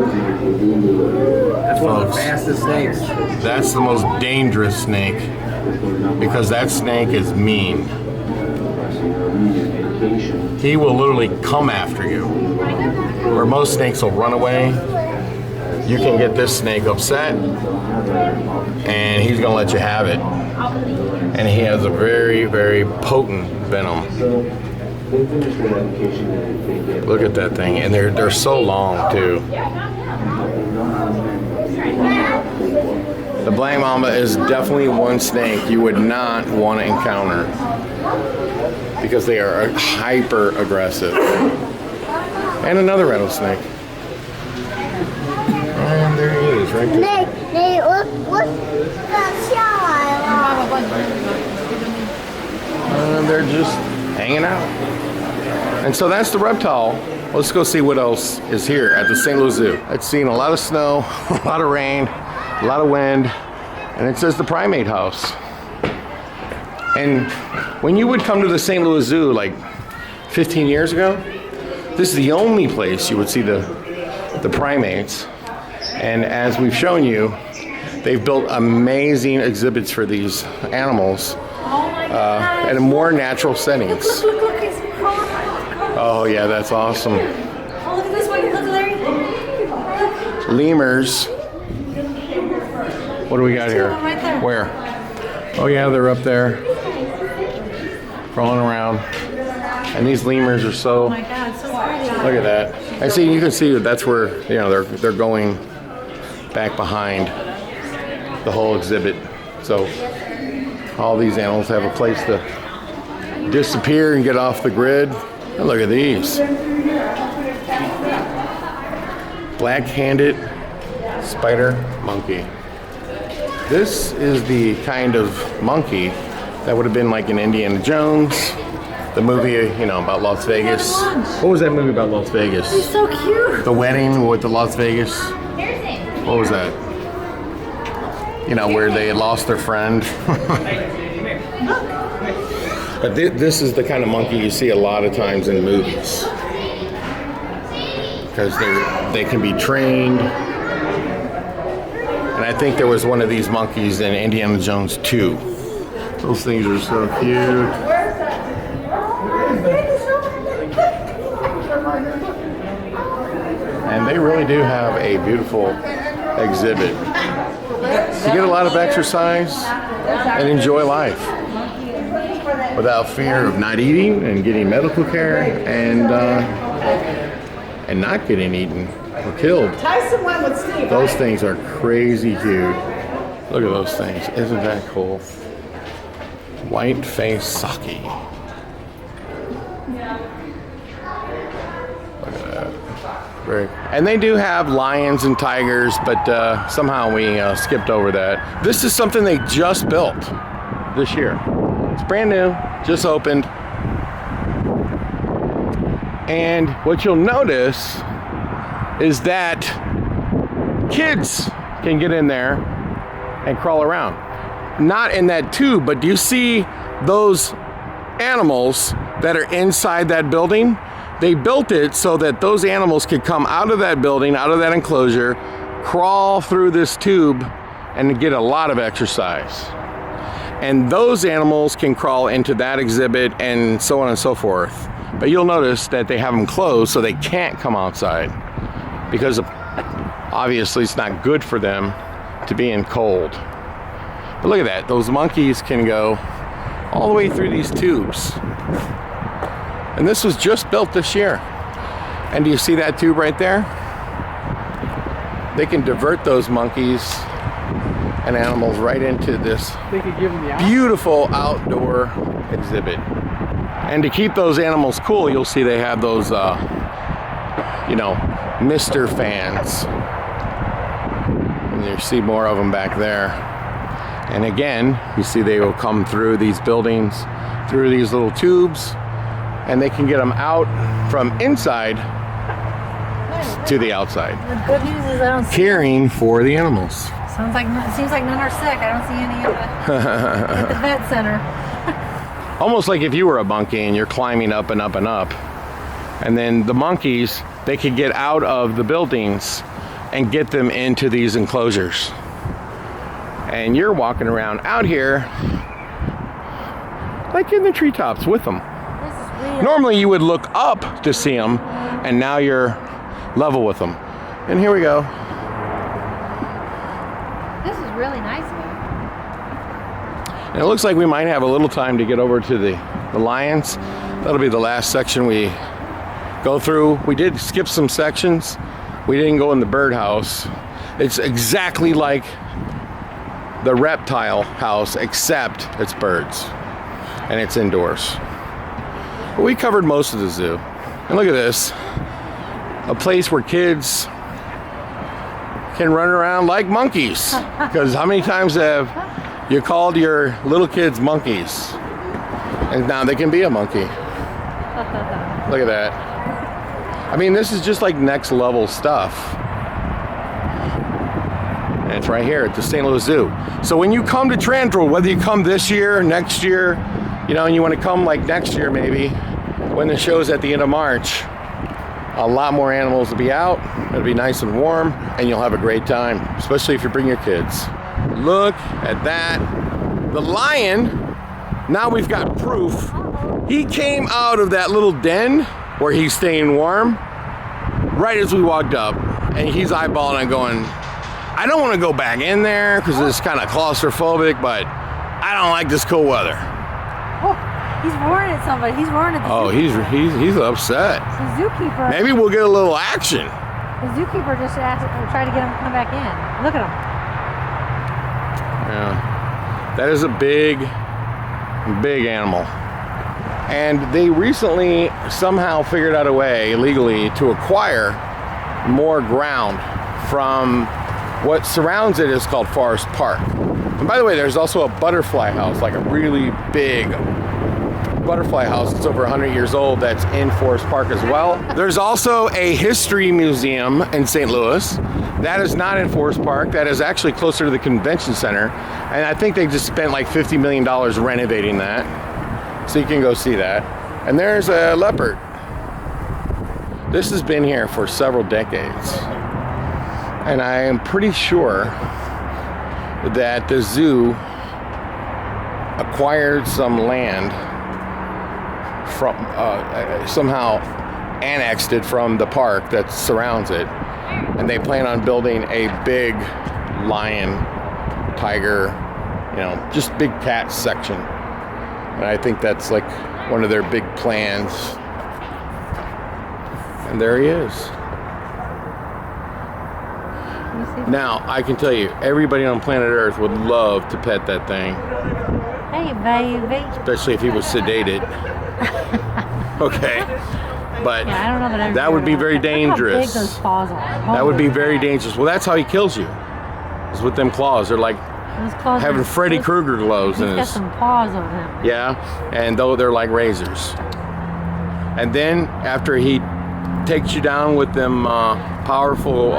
That's one of the fastest snakes. That's the most dangerous snake because that snake is mean. He will literally come after you. Where most snakes will run away, you can get this snake upset and he's going to let you have it. And he has a very, very potent venom. Look at that thing. And they're so long too. The black mamba is definitely one snake you would not want to encounter because they are hyper aggressive. And another rattlesnake. And there he is, right there. And they're just hanging out. And so that's the reptile. Let's go see what else is here at the St. Louis Zoo. It's seen a lot of snow, a lot of rain, a lot of wind, and it says the primate house. And when you would come to the St. Louis Zoo like 15 years ago, this is the only place you would see the primates. And as we've shown you, they've built amazing exhibits for these animals in more natural settings. Look, Oh yeah, that's awesome. oh, look at this one. Look, Larry. Lemurs. What do we got here? Right there. Where? Oh yeah, they're up there, crawling around. And these lemurs are so. Oh my God, so pretty. Look at that. And see, you can see that that's where they're going back behind the whole exhibit. So all these animals have a place to disappear and get off the grid. And look at these. Black-handed spider monkey. This is the kind of monkey that would have been like in Indiana Jones, the movie, about Las Vegas. What was that movie about Las Vegas? He's so cute. The wedding with the Las Vegas. What was that? Where they had lost their friend. But this is the kind of monkey you see a lot of times in movies. Because they can be trained. And I think there was one of these monkeys in Indiana Jones 2. Those things are so cute. And they really do have a beautiful exhibit. You get a lot of exercise and enjoy life without fear of not eating and getting medical care and not getting eaten or killed. Those things are crazy huge. Look at those things. Isn't that cool? White face sake. Look at that. And they do have lions and tigers, but somehow we skipped over that. This is something they just built this year. It's brand new, just opened. And what you'll notice is that kids can get in there and crawl around. not in that tube, but do you see those animals that are inside that building? They built it so that those animals could come out of that building, out of that enclosure, crawl through this tube and get a lot of exercise. And those animals can crawl into that exhibit and so on and so forth. But you'll notice that they have them closed so they can't come outside because obviously it's not good for them to be in cold. But look at that, those monkeys can go all the way through these tubes. And this was just built this year. And do you see that tube right there? They can divert those monkeys and animals right into this They could give them the beautiful outdoor exhibit. And to keep those animals cool, you'll see they have those, mister fans. And you see more of them back there. And again, you see they will come through these buildings, through these little tubes, and they can get them out from inside to the outside, The good news is I don't see. caring for the animals. Seems like none are sick. I don't see any at the vet center. Almost like if you were a monkey and you're climbing up and up and up, and then the monkeys, they could get out of the buildings and get them into these enclosures. And you're walking around out here like in the treetops with them. This is real. Normally you would look up to see them, and now you're level with them. And here we go. This is really nice, man. And it looks like we might have a little time to get over to the lions. That'll be the last section we go through. We did skip some sections. We didn't go in the birdhouse. It's exactly like the reptile house, except it's birds and it's indoors. But we covered most of the zoo. And look at this, a place where kids can run around like monkeys. Because how many times have you called your little kids monkeys? And now they can be a monkey. Look at that. I mean, this is just like next level stuff. And it's right here at the St. Louis Zoo. So when you come to Transworld, whether you come this year, next year, and you want to come like next year maybe, when the show's at the end of March, a lot more animals will be out. It'll be nice and warm, and you'll have a great time, especially if you bring your kids. Look at that. The lion, now we've got proof. He came out of that little den where he's staying warm right as we walked up, and he's eyeballing and going, I don't want to go back in there because it's kind of claustrophobic, but I don't like this cold weather. Oh, he's roaring at somebody. He's roaring at the Oh, he's upset. The zookeeper. Maybe we'll get a little action. The zookeeper just tried to get him to come back in. Look at him. Yeah, that is a big animal. And they recently somehow figured out a way legally to acquire more ground from what surrounds it is called Forest Park. And by the way, there's also a butterfly house, like a really big butterfly house that's over 100 years old that's in Forest Park as well. There's also a history museum in St. Louis. That is not in Forest Park. That is actually closer to the convention center. And I think they just spent like $50 million renovating that. So you can go see that. And there's a leopard. This has been here for several decades. And I am pretty sure that the zoo acquired some land from, somehow annexed it from the park that surrounds it. And they plan on building a big lion, tiger, just big cat section. And I think that's like one of their big plans. And there he is. Now, I can tell you, everybody on planet Earth would love to pet that thing. Hey, baby. Especially if he was sedated. Okay. But Yeah, I don't know that that would be very dangerous. Look how big those paws are. That would be Holy very crap. dangerous. Well, that's how he kills you. Is with them claws. They're like Those claws having are- Freddy those- Krueger gloves in He's got his. some paws on him. Yeah, and though they're like razors. And then after he takes you down with them powerful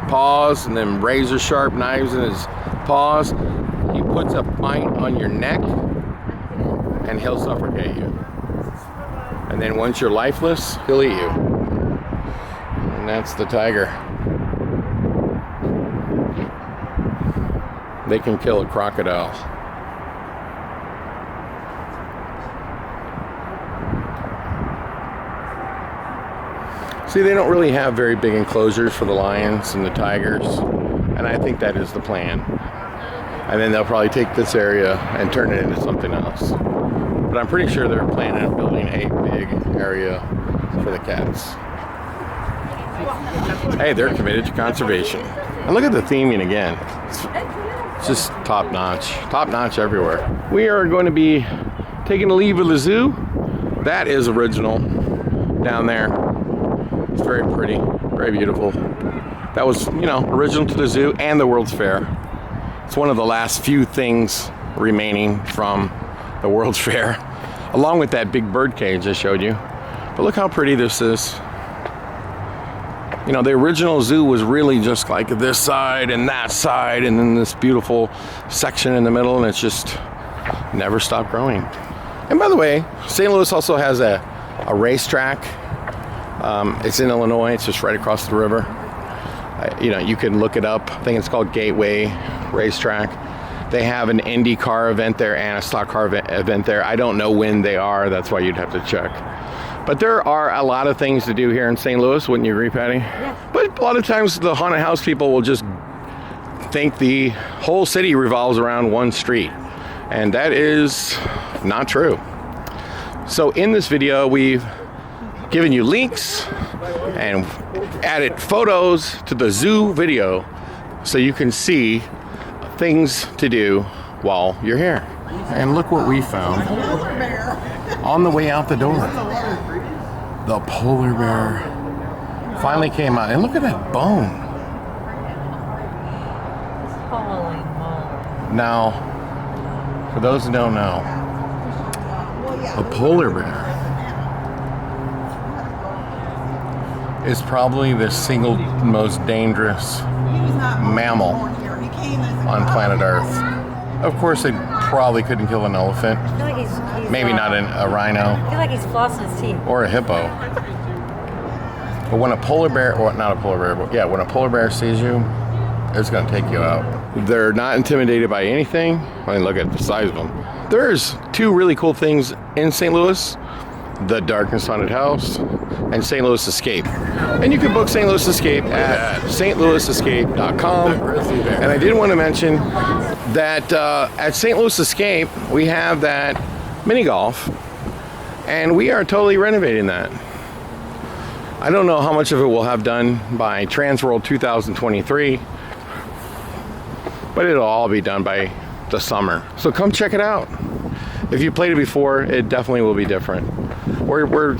paws and them razor sharp knives in his paws, he puts a bite on your neck and he'll suffocate you. And then once you're lifeless, he'll eat you. And that's the tiger. They can kill a crocodile. See, they don't really have very big enclosures for the lions and the tigers, and I think that is the plan. And then they'll probably take this area and turn it into something else. But I'm pretty sure they're planning on building a big area for the cats. Hey, they're committed to conservation. And look at the theming again. It's just top notch everywhere. We are going to be taking a leave of the zoo. That is original down there. It's very pretty, very beautiful. That was, you know, original to the zoo and the World's Fair. It's one of the last few things remaining from the World's Fair, along with that big bird cage I showed you. But look how pretty this is. You know, the original zoo was really just like this side and that side, and then this beautiful section in the middle, and it's just never stopped growing. And by the way, St. Louis also has a racetrack. It's in Illinois. It's just right across the river. You know, you can look it up. I think it's called Gateway Racetrack. They have an Indy car event there and a stock car event there. I don't know when they are. That's why you'd have to check. But there are a lot of things to do here in St. Louis. Wouldn't you agree, Patty? Yeah. But a lot of times the haunted house people will just think the whole city revolves around one street. And that is not true. So in this video, we've given you links and added photos to the zoo video so you can see things to do while you're here. And look what we found on the way out the door. The polar bear finally came out, and look at that bone. Holy moly. Now, for those who don't know, a polar bear is probably the single most dangerous mammal on planet Earth. Of course, they probably couldn't kill an elephant. I feel like he's Maybe not a rhino. I feel like he's flossing his teeth. Or a hippo. But when a polar bear, or not a polar bear, but yeah, when a polar bear sees you, it's going to take you out. They're not intimidated by anything. I mean, look at the size of them. There's two really cool things in St. Louis: the Darkness Haunted House and St. Louis Escape. And you can book St. Louis Escape at stlouisescape.com. And I did want to mention that at St. Louis Escape, we have that mini golf, and we are totally renovating that. I don't know how much of it we'll have done by Transworld 2023, but it'll all be done by the summer. So come check it out. If you played it before, it definitely will be different. We're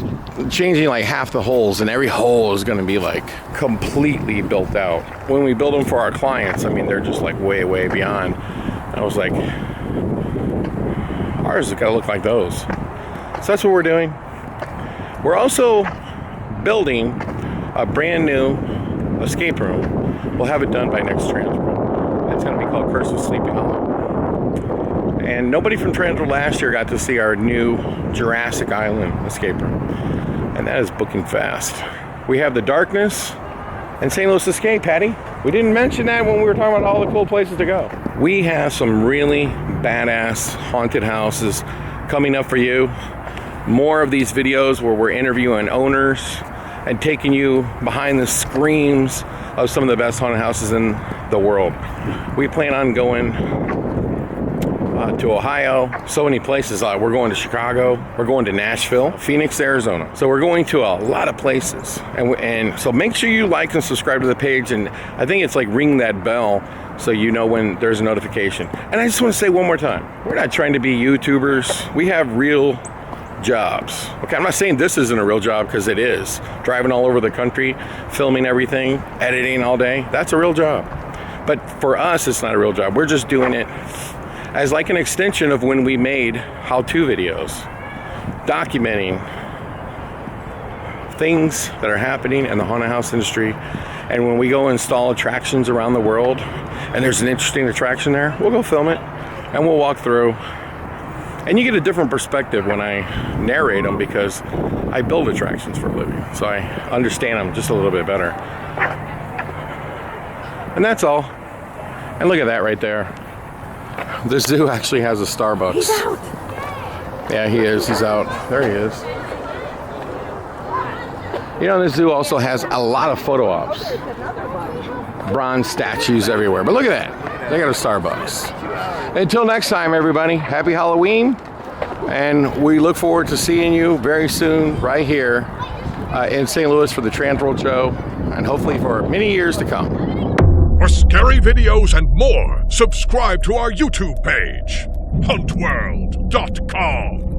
changing like half the holes, and every hole is going to be like completely built out. When we build them for our clients, I mean, they're just like way, way beyond. I was like, ours is going to look like those. So that's what we're doing. We're also building a brand new escape room. We'll have it done by next Transworld. It's going to be called Curse of Sleepy Hollow. And nobody from Transworld last year got to see our new Jurassic Island escape room. And that is booking fast. We have the Darkness and St. Louis Escape, Patty. We didn't mention that when we were talking about all the cool places to go. We have some really badass haunted houses coming up for you. More of these videos where we're interviewing owners and taking you behind the screams of some of the best haunted houses in the world. We plan on going to Ohio, so many places. We're going to Chicago, we're going to Nashville, Phoenix, Arizona. So we're going to a lot of places. And so make sure you like and subscribe to the page, and I think it's like ring that bell so you know when there's a notification. And I just want to say one more time, we're not trying to be YouTubers. We have real jobs. Okay, I'm not saying this isn't a real job, because it is. Driving all over the country, filming everything, editing all day, that's a real job. But for us, it's not a real job. We're just doing it as like an extension of when we made how-to videos, documenting things that are happening in the haunted house industry. And when we go install attractions around the world, and there's an interesting attraction there, we'll go film it. and we'll walk through. And you get a different perspective when I narrate them because I build attractions for a living. So I understand them just a little bit better. And that's all. And look at that right there. The zoo actually has a Starbucks. He's out. Yeah, he is. He's out. There he is. You know, this zoo also has a lot of photo ops. Bronze statues everywhere. But look at that. They got a Starbucks. Until next time, everybody, happy Halloween. And we look forward to seeing you very soon right here in St. Louis for the Transworld show. And hopefully for many years to come. For scary videos and more, subscribe to our YouTube page, Hauntworld.com.